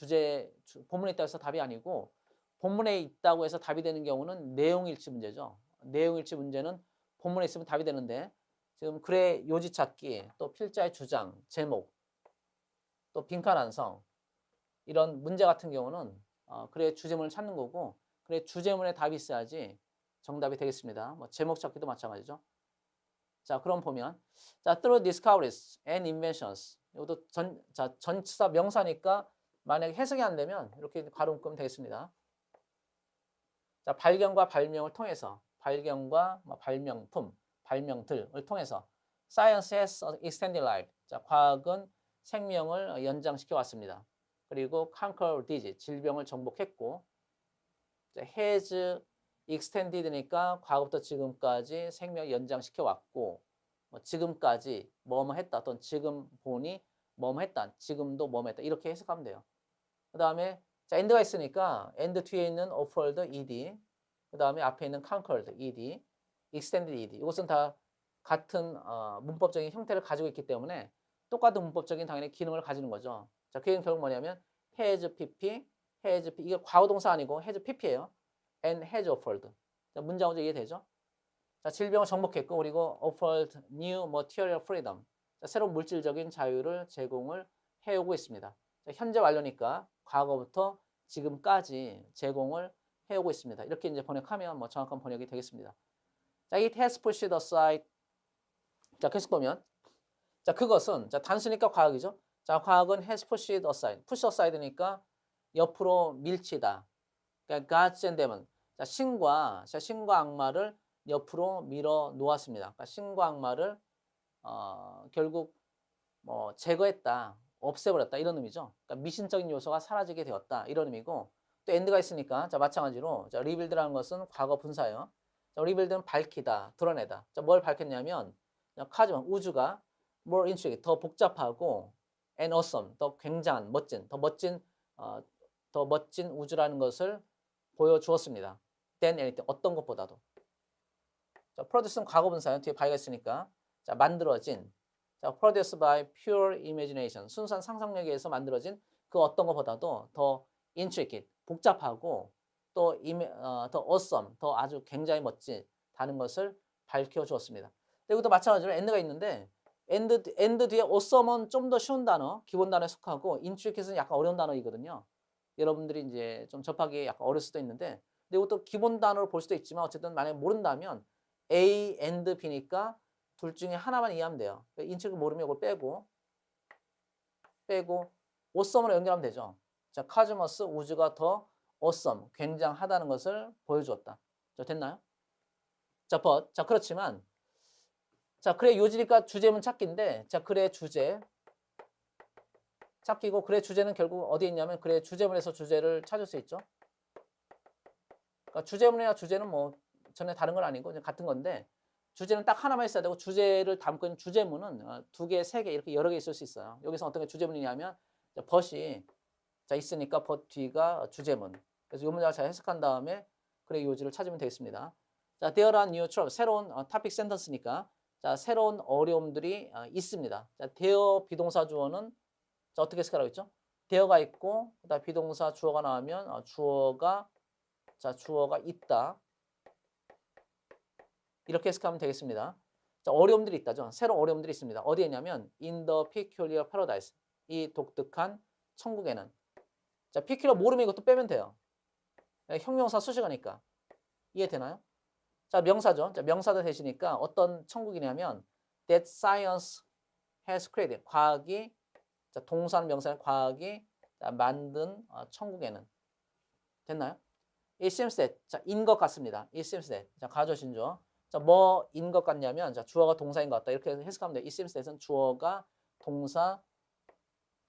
본문에 있다고 해서 답이 아니고, 본문에 있다고 해서 답이 되는 경우는 내용일치 문제죠. 내용일치 문제는 본문에 있으면 답이 되는데, 지금 글의 요지 찾기, 또 필자의 주장, 제목, 또 빈칸 완성, 이런 문제 같은 경우는 글의 주제문을 찾는 거고, 글의 주제문에 답이 있어야지 정답이 되겠습니다. 뭐 제목 찾기도 마찬가지죠. 자, 그럼 보면, 자, through discoveries and inventions, 이것도 전치사 명사니까 만약에 해석이 안 되면 이렇게 가로 묶으면 되겠습니다. 자, 발견과 발명을 통해서, 발견과 발명품, 발명들을 통해서 science has extended life. 자, 과학은 생명을 연장시켜 왔습니다. 그리고 conquer disease, 질병을 정복했고, 자, has extended니까 과거부터 지금까지 생명을 연장시켜 왔고, 뭐 지금까지 뭐뭐 했다, 또는 지금 보니 뭐뭐 했다, 지금도 뭐뭐 했다, 이렇게 해석하면 돼요. 그 다음에 자, end가 있으니까 end 뒤에 있는 offered ed, 그 다음에 앞에 있는 conquered ed, extended ed, 이것은 다 같은 문법적인 형태를 가지고 있기 때문에 똑같은 문법적인 당연히 기능을 가지는 거죠. 자, 그 얘기는 결국 뭐냐면 has pp, has p, 이게 과거 동사 아니고 has pp예요. and has offered. 자, 문장 먼저 이해되죠? 자, 질병을 정복했고 그리고 offered new material freedom. 자, 새로운 물질적인 자유를 제공을 해오고 있습니다. 자, 현재 완료니까 과거부터 지금까지 제공을 해오고 있습니다. 이렇게 이제 번역하면 뭐 정확한 번역이 되겠습니다. 자, it has pushed aside. 자, 계속 보면 자, 그것은 자, 단수니까 과학이죠. 자, 과학은 has pushed aside. push aside니까 옆으로 밀치다. 그러니까 Gods and Demon. 자, 신과 악마를 옆으로 밀어 놓았습니다. 그러니까 신과 악마를 결국 뭐 제거했다, 없애버렸다 이런 의미죠. 그러니까 미신적인 요소가 사라지게 되었다 이런 의미고 또 엔드가 있으니까 자 마찬가지로 자 리빌드라는 것은 과거 분사예요. 자, 리빌드는 밝히다, 드러내다. 자, 뭘 밝혔냐면 카즈만 우주가 more intricate 더 복잡하고 and awesome 더 굉장한 멋진 더 멋진 우주라는 것을 보여주었습니다. than anything 어떤 것보다도. 자, produce는 과거 분사예요. 뒤에 by가 있으니까 자 만들어진 자, produced by pure imagination. 순수한 상상력에 의해서 만들어진 그 어떤 것보다도 더 intricate, 복잡하고 또 더 awesome, 더 아주 굉장히 멋지다는 것을 밝혀주었습니다. 그리고 마찬가지로 end가 있는데 end 뒤에 awesome은 좀 더 쉬운 단어, 기본 단어에 속하고 intricat은 약간 어려운 단어이거든요. 여러분들이 이제 좀 접하기 약간 어려울 수도 있는데 근데 이것도 기본 단어로 볼 수도 있지만 어쨌든 만약에 모른다면 A and B니까 둘 중에 하나만 이해하면 돼요. 인식을 모르면 이걸 빼고 awesome으로 연결하면 되죠. 자, 카즈머스 우주가 더 awesome, 굉장하다는 것을 보여주었다. 자, 됐나요? 자, but 자 그렇지만 자 그래 요지니까 주제문 찾기인데 자 그래 주제 찾기고 그래 주제는 결국 어디에 있냐면 그래 주제문에서 주제를 찾을 수 있죠. 그러니까 주제문이나 주제는 뭐 전혀 다른 건 아니고 같은 건데 주제는 딱 하나만 있어야 되고 주제를 담고 있는 주제문은 두 개, 세 개 이렇게 여러 개 있을 수 있어요. 여기서 어떤 게 주제문이냐면 but이 자 있으니까 but 뒤가 주제문. 그래서 이 문장을 잘 해석한 다음에 그래 요지를 찾으면 되겠습니다. 자, there are new troubles. 새로운 topic sentence니까 자 새로운 어려움들이 있습니다. 자, there 비동사 주어는 자 어떻게 해석하라고 했죠? there가 있고 그다음 비동사 주어가 나오면 주어가 있다. 이렇게 해석하면 되겠습니다. 자, 어려움들이 있다죠. 새로운 어려움들이 있습니다. 어디에 있냐면 in the peculiar paradise. 이 독특한 천국에는. 자, peculiar 모르면 이것도 빼면 돼요. 형용사 수식어니까. 이해되나요? 자, 명사죠. 자, 명사도 되시니까 어떤 천국이냐면 that science has created. 과학이 자, 동사는 명사는 과학이 자, 만든 천국에는. 됐나요? It seems that. 자, 인 것 같습니다. It seems that. 자, 가조신조. 자, 뭐인 것 같냐면 자, 주어가 동사인 것 같다. 이렇게 해석하면 돼요. It seems that은 주어가 동사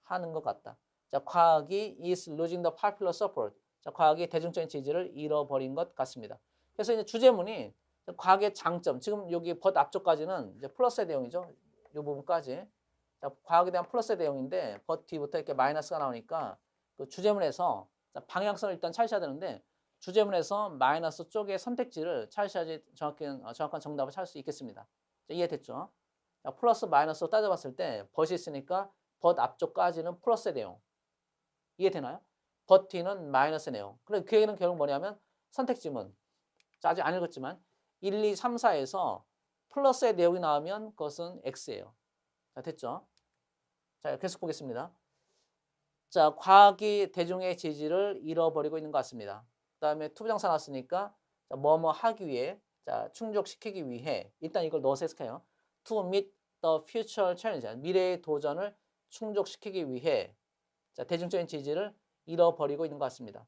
하는 것 같다. 자, 과학이 is losing the popular support. 자, 과학이 대중적인 지지를 잃어버린 것 같습니다. 그래서 이제 주제문이 과학의 장점. 지금 여기 but 앞쪽까지는 이제 플러스의 내용이죠. 이 부분까지. 자, 과학에 대한 플러스의 내용인데 but 뒤부터 이렇게 마이너스가 나오니까 그 주제문에서 자, 방향성을 일단 찾으셔야 되는데 주제문에서 마이너스 쪽의 선택지를 찾으셔야지 정확한 정답을 찾을 수 있겠습니다. 자, 이해됐죠? 자, 플러스 마이너스로 따져봤을 때 but이 있으니까 but 앞쪽까지는 플러스의 내용. 이해되나요? but 뒤는 마이너스의 내용. 그래 그 얘기는 결국 뭐냐면 선택지문. 자, 아직 안 읽었지만 1, 2, 3, 4에서 플러스의 내용이 나오면 그것은 X예요. 자, 됐죠? 자, 계속 보겠습니다. 자, 과학이 대중의 지지를 잃어버리고 있는 것 같습니다. 그 다음에 투부정사 나왔으니까 자, 뭐뭐 하기 위해 자, 충족시키기 위해 일단 이걸 넣어서 해석해요. To meet the future challenge. 미래의 도전을 충족시키기 위해 자, 대중적인 지지를 잃어버리고 있는 것 같습니다.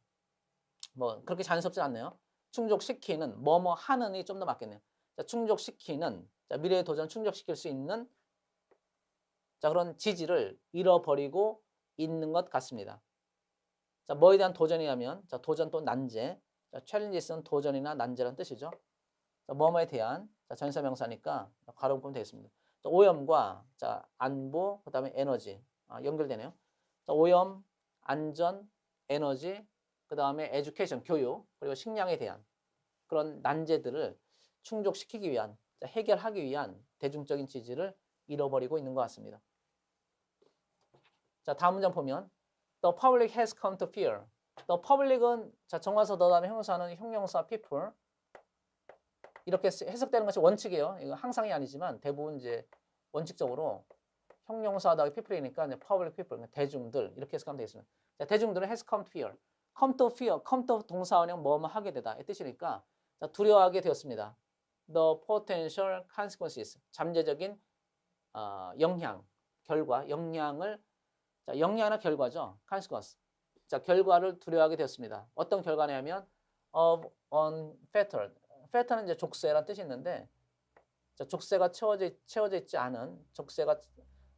뭐 그렇게 자연스럽진 않네요. 충족시키는 뭐뭐 하는이 좀 더 맞겠네요. 자, 충족시키는 자, 미래의 도전을 충족시킬 수 있는 자, 그런 지지를 잃어버리고 있는 것 같습니다. 자, 뭐에 대한 도전이냐면 자, 도전 또 난제. 자, challenges는 도전이나 난제라는 뜻이죠. 자, 뭐뭐에 대한 자, 전사 명사니까 가로 보면 되겠습니다. 자, 오염과 자, 안보, 그다음에 에너지 연결되네요. 자, 오염, 안전, 에너지, 그다음에 education, 교육, 그리고 식량에 대한 그런 난제들을 충족시키기 위한 자, 해결하기 위한 대중적인 지지를 잃어버리고 있는 것 같습니다. 자, 다음 문장 보면 The public has come to fear. 더 public은 자 정관사 더 다음에 형용사는 형용사 people 이렇게 해석되는 것이 원칙이에요. 이거 항상이 아니지만 대부분 이제 원칙적으로 형용사 다음에 people이니까 이제 public people 그러니까 대중들 이렇게 해석하면 되겠습니다. 자, 대중들은 has come to fear. come to fear, come to 동사원형 뭐뭐 하게 되다 이 뜻이니까 자, 두려워하게 되었습니다. The potential consequences 잠재적인 영향, 결과, 영향을 자, 영향이나 결과죠. consequence. 자, 결과를 두려워하게 되었습니다. 어떤 결과냐면 of unfettered. fetter는 이제 족쇄라는 뜻이 있는데 자, 족쇄가 채워져 있지 않은 족쇄가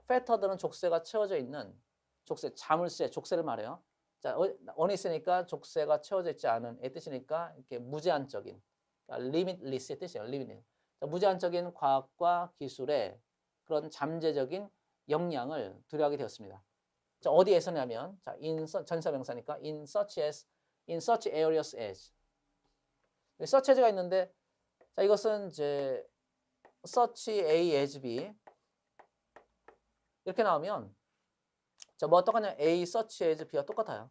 fettered는 족쇄가 채워져 있는 족쇄, 자물쇠, 족쇄를 말해요. 자, on이 있으니까 족쇄가 채워져 있지 않은 의 뜻이니까 이렇게 무제한적인 limitless의 뜻이에요. limitless. 자, 무제한적인 과학과 기술의 그런 잠재적인 역량을 두려워하게 되었습니다. 자, 어디에서냐면 자, 전사명사니까 in such areas as such as가 있는데 자, 이것은 이제 such A as B 이렇게 나오면 자, 뭐 똑같냐? A such as B가 똑같아요.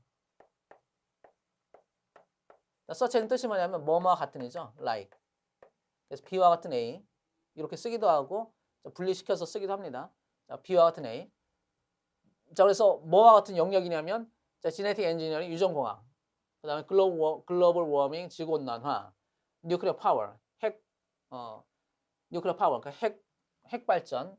자, such as는 뜻이 뭐냐면 뭐뭐와 같은이죠. like. 그래서 B와 같은 A 이렇게 쓰기도 하고 자, 분리시켜서 쓰기도 합니다. 자, B와 같은 A. 자, 그래서 뭐와 같은 영역이냐면 자, 지네틱 엔지니어링, 유전공학, 그 다음에 글로벌 워밍, 지구온난화, 뉴클리어 파워, 뉴클리어 파워, 그러니까 핵 발전,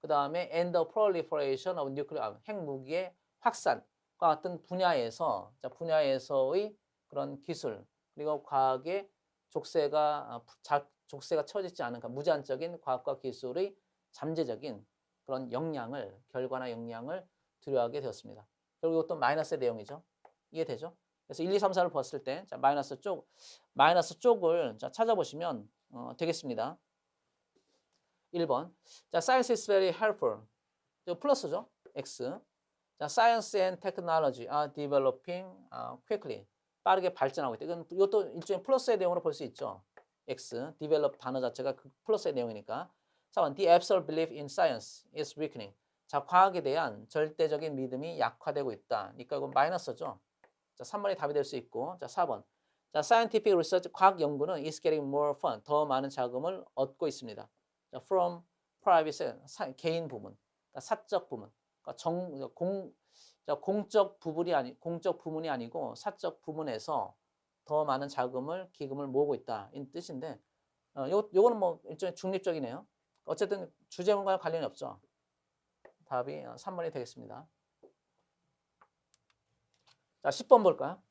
그 다음에 and the proliferation of nuclear, 핵무기의 확산과 같은 분야에서의 그런 기술, 그리고 과학의 족쇄가 채워져 있지 않은, 그러니까 무제한적인 과학과 기술의 잠재적인 그런 결과나 역량을 두려워하게 되었습니다. 그리고 이것도 마이너스의 내용이죠. 이해되죠? 그래서 1, 2, 3, 4를 봤을 때 자, 마이너스 쪽을 자, 찾아보시면 되겠습니다. 1번. 자, science is very helpful. 이거 플러스죠? X. 자, science and technology are developing quickly. 빠르게 발전하고 있다. 이것도 일종의 플러스의 내용으로 볼 수 있죠. X. develop 단어 자체가 그 플러스의 내용이니까. 4번. The absolute belief in science is weakening. 자, 과학에 대한 절대적인 믿음이 약화되고 있다. 그러니까 이건 마이너스죠. 자, 3번이 답이 될 수 있고. 자, 4번. 자, scientific research, 과학 연구는 is getting more fun. 더 많은 자금을 얻고 있습니다. 자, from private, 개인 부문, 그러니까 사적 부문. 그러니까 공적 부문이 아니고 사적 부문에서 더 많은 기금을 모으고 있다. 이 뜻인데, 요거는 뭐 일종의 중립적이네요. 어쨌든 주제문과 관련이 없죠. 답이 3번이 되겠습니다. 자, 10번 볼까요?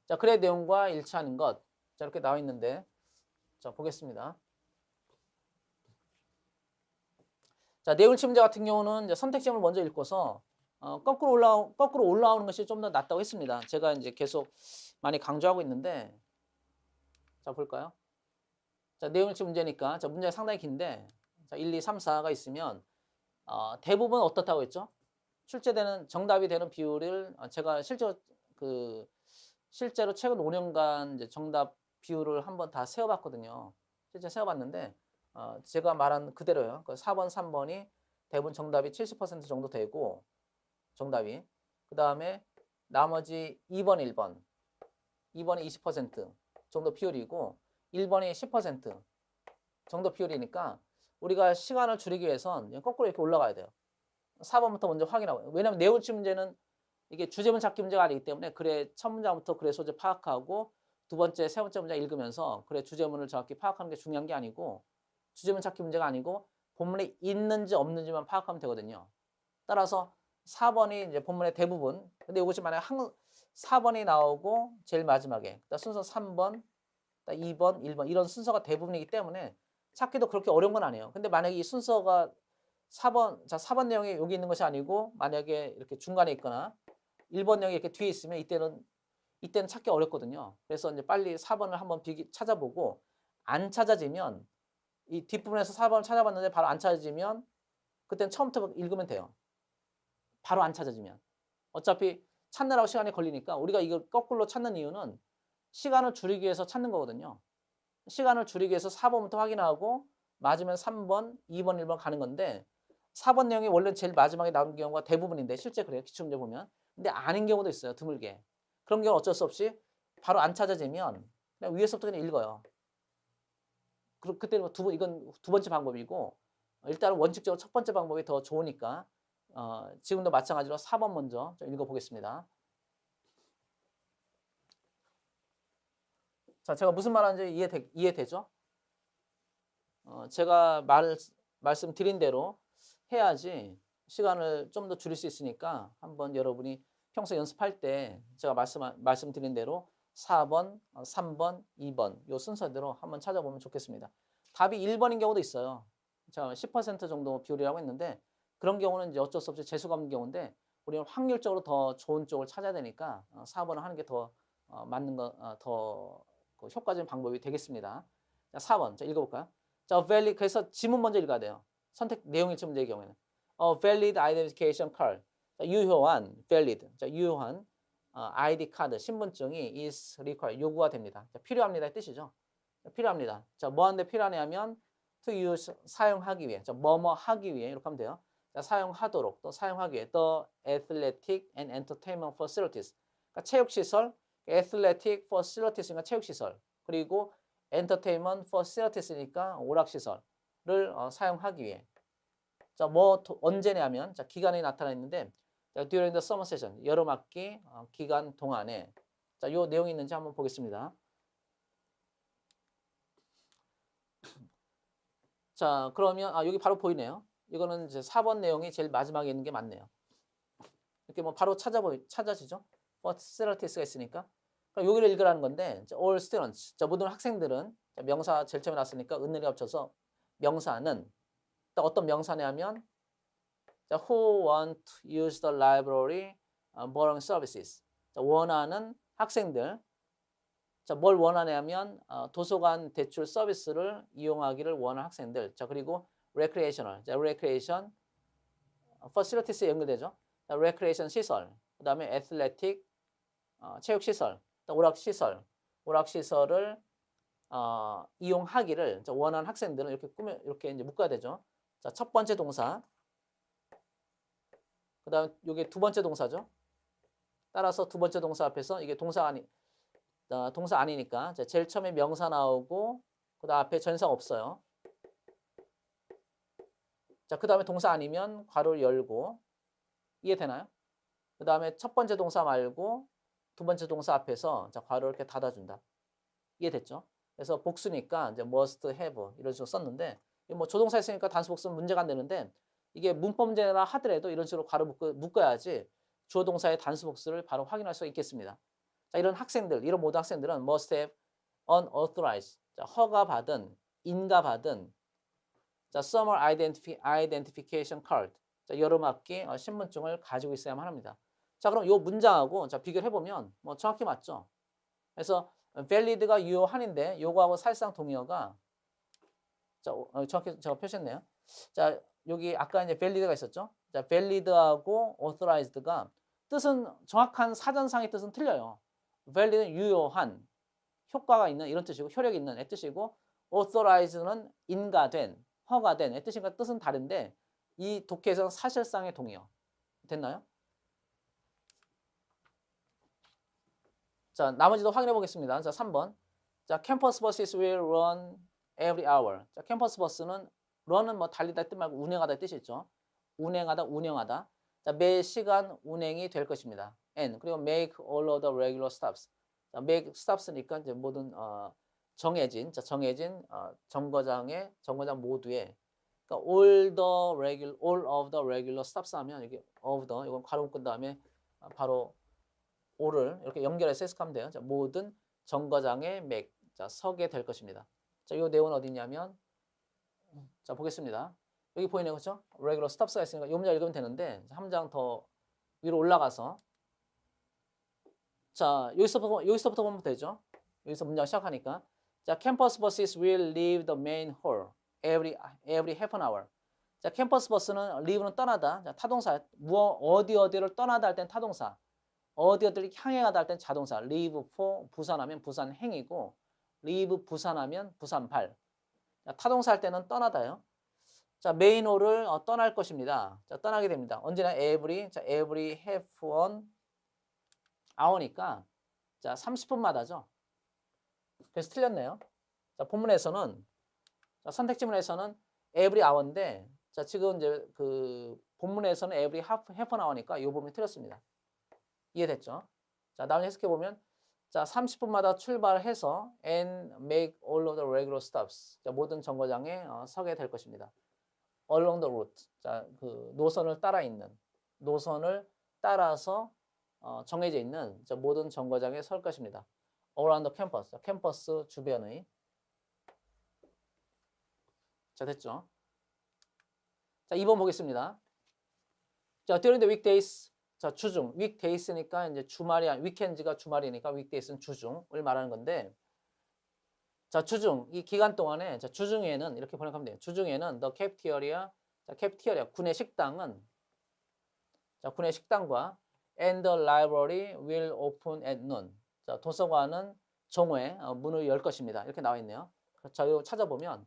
자, 글의 내용과 일치하는 것. 자, 이렇게 나와 있는데, 자, 보겠습니다. 자, 내용치 문제 같은 경우는 이제 선택지문을 먼저 읽고서 거꾸로 올라오는 것이 좀 더 낫다고 했습니다. 제가 이제 계속 많이 강조하고 있는데, 자, 볼까요? 자, 내용치 문제니까, 자, 문제가 상당히 긴데, 자, 1, 2, 3, 4가 있으면, 대부분 어떻다고 했죠? 출제되는, 정답이 되는 비율을, 제가 실제로 최근 5년간 이제 정답 비율을 한번 다 세어봤거든요. 실제 세어봤는데, 제가 말한 그대로요. 4번, 3번이 대부분 정답이 70% 정도 되고, 정답이. 그 다음에 나머지 2번, 1번. 2번이 20% 정도 비율이고, 1번이 10% 정도 비율이니까, 우리가 시간을 줄이기 위해선 거꾸로 이렇게 올라가야 돼요. 4번부터 먼저 확인하고. 왜냐면 내용치 문제는 이게 주제문 찾기 문제가 아니기 때문에 글의 첫 문장부터 글의 소재 파악하고 두 번째, 세 번째 문장 읽으면서 글의 주제문을 정확히 파악하는 게 중요한 게 아니고 주제문 찾기 문제가 아니고 본문에 있는지 없는지만 파악하면 되거든요. 따라서 4번이 이제 본문의 대부분. 근데 이것이 만약에 4번이 나오고 제일 마지막에 순서 3번, 2번, 1번 이런 순서가 대부분이기 때문에 찾기도 그렇게 어려운 건 아니에요. 근데 만약에 이 순서가 4번 내용이 여기 있는 것이 아니고 만약에 이렇게 중간에 있거나 1번 내용이 이렇게 뒤에 있으면 이때는 찾기 어렵거든요. 그래서 이제 빨리 4번을 한번 찾아보고 안 찾아지면 이 뒷부분에서 4번을 찾아봤는데 바로 안 찾아지면 그때는 처음부터 읽으면 돼요. 바로 안 찾아지면. 어차피 찾느라고 시간이 걸리니까 우리가 이걸 거꾸로 찾는 이유는 시간을 줄이기 위해서 찾는 거거든요. 시간을 줄이기 위해서 4번부터 확인하고 맞으면 3번, 2번, 1번 가는 건데 4번 내용이 원래 제일 마지막에 나온 경우가 대부분인데 실제 그래요. 기출문제 보면. 근데 아닌 경우도 있어요. 드물게. 그런 경우 어쩔 수 없이 바로 안 찾아지면 그냥 위에서부터 그냥 읽어요. 그때는 이건 두 번째 방법이고 일단은 원칙적으로 첫 번째 방법이 더 좋으니까 지금도 마찬가지로 4번 먼저 좀 읽어보겠습니다. 자, 제가 무슨 말하는지 이해되죠? 제가 말씀드린 대로 해야지 시간을 좀 더 줄일 수 있으니까 한번 여러분이 평소 연습할 때 제가 말씀드린 대로 4번, 3번, 2번 요 순서대로 한번 찾아보면 좋겠습니다. 답이 1번인 경우도 있어요. 제가 10% 정도 비율이라고 했는데 그런 경우는 이제 어쩔 수 없이 재수가 없는 경우인데 우리는 확률적으로 더 좋은 쪽을 찾아야 되니까 4번을 하는 게 더 맞는 더 효과적인 방법이 되겠습니다. 자, 4번 자, 읽어볼까요? 자, valid 그래서 지문 먼저 읽어야 돼요. 선택 내용일치 문제의 경우에는 valid identification card 자, 유효한 valid 자, 유효한 ID 카드 신분증이 is required 요구가 됩니다. 자, 필요합니다의 뜻이죠. 자, 필요합니다. 자, 뭐 하는데 필요하냐면 to use 사용하기 위해 자, 뭐뭐 하기 위해 이렇게 하면 돼요. 자, 사용하도록 또 사용하기 위해 the athletic and entertainment facilities 그러니까 체육시설 athletic facilities니까 체육시설 그리고 entertainment facilities니까 오락시설을 사용하기 위해 자, 언제냐면 자, 기간이 나타나 있는데 자, during the summer session 여름학기 기간 동안에 자, 요 내용이 있는지 한번 보겠습니다. 자, 그러면 여기 바로 보이네요. 이거는 이제 4번 내용이 제일 마지막에 있는 게 맞네요. 이렇게 뭐 바로 찾아지죠? facilities가 있으니까. 그럼 여기를 읽으라는 건데 all students 자, 모든 학생들은 자, 명사 제일 처음에 나왔으니까 은은히 합쳐서 명사는 어떤 명사냐면 자, who want to use the library borrowing services 자, 원하는 학생들 자, 뭘 원하냐면 도서관 대출 서비스를 이용하기를 원하는 학생들 자, 그리고 recreational 자, recreation facilities에 연결되죠. 자, recreation 시설 그 다음에 athletic 체육시설 오락시설을 이용하기를 원하는 학생들은 이렇게 이제 묶어야 되죠. 자, 첫 번째 동사, 그 다음 이게 두 번째 동사죠. 따라서 두 번째 동사 앞에서 이게 동사 아니니까 제일 처음에 명사 나오고 그 다음 앞에 전사가 없어요. 자, 그 다음에 동사 아니면 괄호를 열고 이해되나요? 그 다음에 첫 번째 동사 말고 두 번째 동사 앞에서 자, 괄호를 이렇게 닫아준다. 이해됐죠? 그래서 복수니까 이제 must have 이런 식으로 썼는데 뭐 조동사 했으니까 단수 복수는 문제가 안 되는데 이게 문법 문제라 하더라도 이런 식으로 괄호 묶어야지 주어 동사의 단수 복수를 바로 확인할 수 있겠습니다. 자, 이런 모든 학생들은 must have unauthorized 자, 허가받은 인가받은 자, summer identification card 자, 여름학기 신분증을 가지고 있어야만 합니다. 자, 그럼 이 문장하고 자, 비교를 해보면 뭐 정확히 맞죠? 그래서 valid가 유효한인데 요거하고 사실상 동의어가 자, 정확히 제가 표시했네요. 자, 여기 아까 이제 valid가 있었죠? 자, valid하고 authorized가 뜻은 정확한 사전상의 뜻은 틀려요. valid는 유효한, 효과가 있는 이런 뜻이고 효력이 있는 의 뜻이고 authorized는 인가된, 허가된 의 뜻이니까 뜻은 다른데 이 독해에서는 사실상의 동의어. 됐나요? 자, 나머지도 확인해 보겠습니다. 자, 3번. 자, campus buses will run every hour. 자, 캠퍼스 버스는 run은 뭐 달리다 뜻 말고 운행하다 뜻이 있죠. 운영하다. 자, 매 시간 운행이 될 것입니다. and 그리고 make all of the regular stops. 자, make stops니까 이제 모든 정해진 정거장 모두에 그러니까 all of the regular stops 하면 이게 of the 이건 괄호 묶은 다음에 바로 all을 이렇게 연결해서 해석하면 돼요. 자, 모든 정거장에 자, 서게 될 것입니다. 자, 이 내용은 어디냐면 자, 보겠습니다. 여기 보이네요. 그렇죠? regular stops가 있으니까 이 문장 읽으면 되는데 한 장 더 위로 올라가서 자, 여기서부터 보면 되죠. 여기서 문장 시작하니까 자, campus buses will leave the main hall every half an hour. 자, 캠퍼스 버스는 leave는 떠나다. 자, 타동사 어디를 떠나다 할 땐 타동사. 어디를 향해 가다 할 땐 자동사. leave for 부산하면 부산 행이고 leave 부산하면 부산발. 자, 타동사 할 때는 떠나다요. 자, 메인홀을 떠날 것입니다. 자, 떠나게 됩니다. 언제나 every half an hour니까 자, 30분마다죠. 그래서 틀렸네요. 자, 본문에서는 자, 선택 지문에서는 every hour인데 자, 지금 이제 그 본문에서는 every half an hour니까 이 부분이 틀렸습니다. 이해됐죠? 자, 다음 해석해 보면 자, 30분마다 출발해서 and make all of the regular stops. 자, 모든 정거장에 서게 될 것입니다. along the route. 자, 그 노선을 따라 있는 노선을 따라서 정해져 있는 자, 모든 정거장에 설 것입니다. around the campus. 자, 캠퍼스 주변의 자, 됐죠? 자, 2번 보겠습니다. 자, during the weekdays. 자, 주중. weekdays니까 이제 주말이 weekend가 주말이니까 weekdays는 주중을 말하는 건데 자, 주중. 이 기간 동안에 자, 주중에는 이렇게 번역하면 돼요. 주중에는 the cafeteria. 자, cafeteria 군의 식당은 자, 군의 식당과 and the library will open at noon. 자, 도서관은 정오에 문을 열 것입니다. 이렇게 나와 있네요. 자, 이거 찾아보면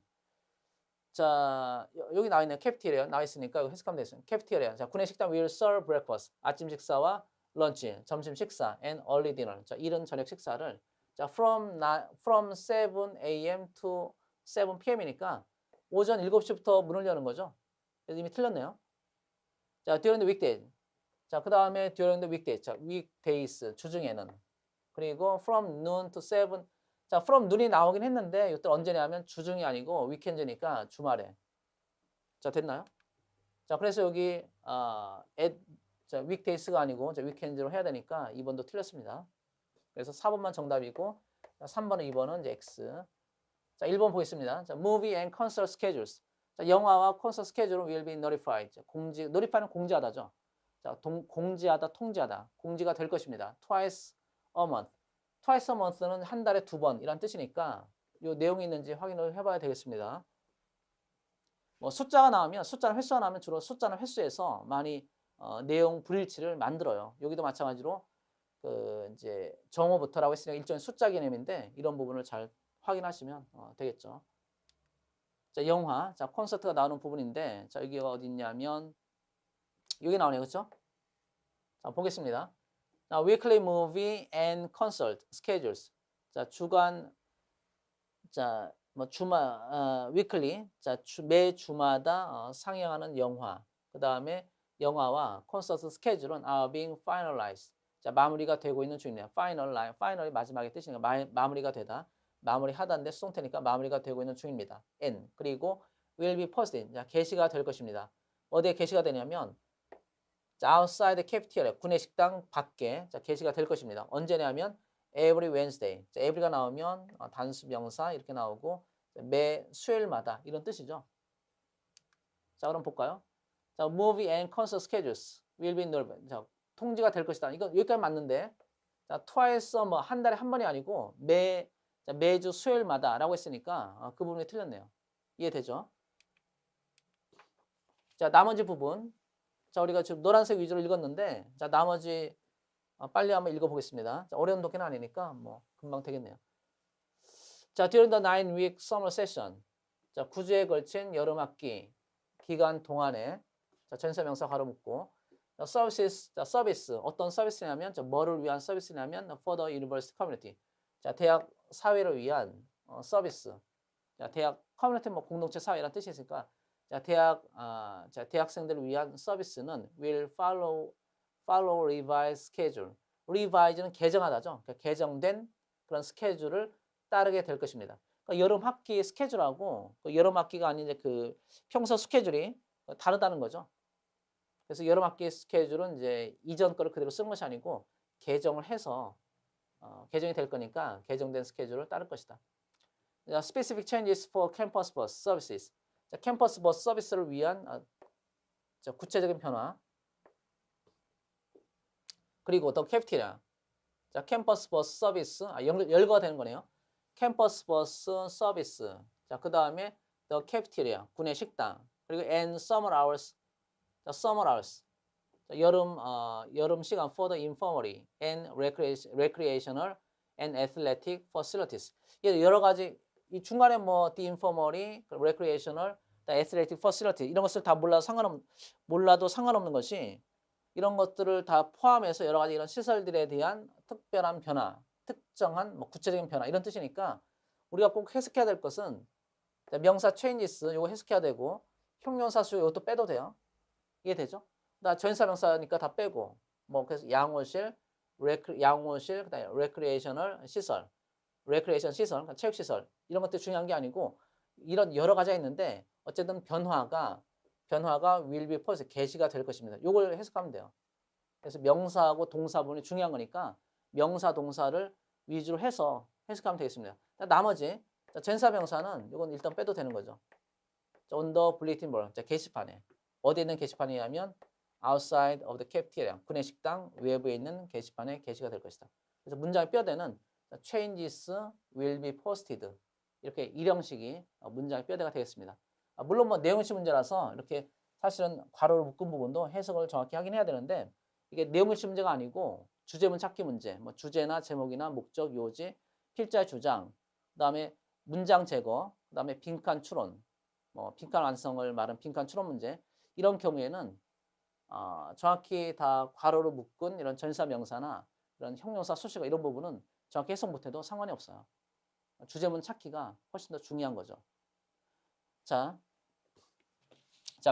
자, 여기 나와 있네요. cafeteria 나와 있으니까 이거 해석하면 되겠습니다. cafeteria. 자, 군의 식당 will serve breakfast. 아침 식사와 런치, 점심 식사 and early dinner. 자, 이른 저녁 식사를 자, from 7 a.m. to 7 p.m.이니까 오전 7시부터 문을 여는 거죠. 그래서 이미 틀렸네요. 자, during the weekday. 자, 그 다음에 during the weekday. 자, weekdays 주중에는. 그리고 from noon to 7. 자, from noon이 나오긴 했는데 이때 언제냐면 주중이 아니고 weekend니까 주말에. 자, 됐나요? 자, 그래서 여기 자, weekdays가 아니고 자, weekend로 해야 되니까 2번도 틀렸습니다. 그래서 4번만 정답이고 3번은 2번은 이제 X. 자, 1번 보겠습니다. 자, movie and concert schedules. 자, 영화와 콘서트 스케줄은 will be notified. 자, notify는 공지하다죠. 자, 공지하다, 통지하다. 공지가 될 것입니다. twice a month. twice a month는 한 달에 2번 이란 뜻이니까 이 내용이 있는지 확인을 해봐야 되겠습니다. 뭐 숫자가 나오면 숫자는 횟수가 나오면 주로 숫자는 횟수에서 많이 내용 불일치를 만들어요. 여기도 마찬가지로 그 이제 정오부터라고 했으니까 일종의 숫자 개념인데 이런 부분을 잘 확인하시면 되겠죠. 자, 영화, 자, 콘서트가 나오는 부분인데 자, 여기가 어디 있냐면 여기 나오네요. 그렇죠? 자, 보겠습니다. 자, weekly movie and concert schedules. 자, 주간 자, 뭐 weekly. 자, 매 주마다 상영하는 영화. 그다음에 영화와 콘서트 스케줄은 are being finalized. 자, 마무리가 되고 있는 중입니다. final이 마지막의 뜻이니까 마무리가 되다. 마무리하다인데 수동태니까 마무리가 되고 있는 중입니다. and 그리고 will be posted. 자, 게시가 될 것입니다. 어디에 게시가 되냐면 자, outside the cafeteria 군의 식당 밖에 자, 게시가 될 것입니다. 언제냐면 every Wednesday. 자, every가 나오면 단수 명사 이렇게 나오고 매 수요일마다 이런 뜻이죠. 자, 그럼 볼까요? 자, movie and concert schedules will be notified. 자, 통지가 될 것이다. 이건 여기까지 맞는데 자, twice 뭐 한 달에 한 번이 아니고 매주 수요일마다라고 했으니까 그 부분이 틀렸네요. 이해되죠? 자, 나머지 부분. 자, 우리가 지금 노란색 위주로 읽었는데 자, 나머지 빨리 한번 읽어보겠습니다. 자, 어려운 독해는 아니니까 뭐 금방 되겠네요. 자, during the 9-week summer session. 자, 9주에 걸친 여름학기 기간 동안에 자, 전세명사 가로 묶고 자, services. 자, 서비스. 어떤 서비스냐면 자, 뭐를 위한 서비스냐면 for the university community. 자, 대학 사회를 위한 서비스. 자, 대학 커뮤니티 뭐 공동체 사회라는 뜻이 있으니까 자, 대학생들을 위한 서비스는 will follow revised schedule. revise는 개정하다죠. 그러니까 개정된 그런 스케줄을 따르게 될 것입니다. 그러니까 여름 학기 스케줄하고 그 여름 학기가 아닌 이제 그 평소 스케줄이 다르다는 거죠. 그래서 여름 학기 스케줄은 이제 이전 거를 그대로 쓴 것이 아니고 개정을 해서 개정이 될 거니까 개정된 스케줄을 따를 것이다. Specific changes for campus bus services. 자, 캠퍼스 버스 서비스를 위한 자, 구체적인 변화. 그리고 더 캐피테리아. 자, 캠퍼스 버스 서비스. 열거가 되는 거네요. 캠퍼스 버스 서비스. 자, 그 다음에 더 캐피테리아. 군의 식당. 그리고 and summer hours. 자, summer hours. 자, 여름 시간 for the infirmary and recreational and athletic facilities. 여러 가지 이 중간에 뭐 the infirmary, recreational, athletic facility 이런 것을 다 몰라도 상관없는 것이 이런 것들을 다 포함해서 여러 가지 이런 시설들에 대한 특별한 변화, 특정한 뭐 구체적인 변화 이런 뜻이니까 우리가 꼭 해석해야 될 것은 명사 changes 요거 해석해야 되고 형용사 수 이것도 빼도 돼요. 이해되죠? 나 전사 명사니까 다 빼고 뭐 그래서 양호실, 양호실, 그다음에 레크리에이셔널 시설, 레크리에이션 시설, 그러니까 체육 시설 이런 것들 중요한 게 아니고 이런 여러 가지가 있는데 어쨌든 변화가 will be first 계시가 될 것입니다. 요걸 해석하면 돼요. 그래서 명사하고 동사분이 중요한 거니까 명사 동사를 위주로 해서 해석하면 되겠습니다. 나머지 전사 명사는 이건 일단 빼도 되는 거죠. on the bulletin board 게시판에 어디에 있는 게시판이냐면 outside of the cafeteria 구내 식당 외부에 있는 게시판에 게시가 될 것이다. 그래서 문장의 뼈대는 changes will be posted 이렇게 일형식이 문장의 뼈대가 되겠습니다. 물론 뭐 내용식 문제라서 이렇게 사실은 괄호를 묶은 부분도 해석을 정확히 하긴 해야 되는데 이게 내용식 문제가 아니고 주제문 찾기 문제, 뭐 주제나 제목이나 목적, 요지, 필자의 주장, 그다음에 문장 제거, 그다음에 빈칸 추론, 뭐 빈칸 완성을 말한 빈칸 추론 문제 이런 경우에는 정확히 다 괄호로 묶은 이런 전사 명사나 이런 형용사 수식어 이런 부분은 정확히 해석 못해도 상관이 없어요. 주제문 찾기가 훨씬 더 중요한 거죠. 자,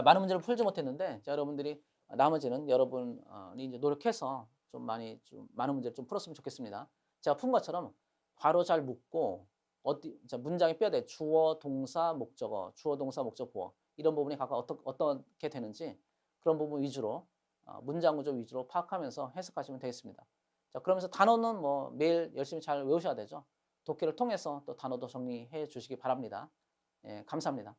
많은 문제를 풀지 못했는데 여러분들이 나머지는 여러분이 이제 노력해서 좀 많은 문제를 좀 풀었으면 좋겠습니다. 제가 푼 것처럼 괄호 잘 묶고 문장의 뼈대 주어, 동사, 목적어, 주어, 동사, 목적, 보어 이런 부분이 각각 어떻게 되는지 그런 부분 위주로 문장 구조 위주로 파악하면서 해석하시면 되겠습니다. 자, 그러면서 단어는 뭐 매일 열심히 잘 외우셔야 되죠. 독해를 통해서 또 단어도 정리해 주시기 바랍니다. 예, 감사합니다.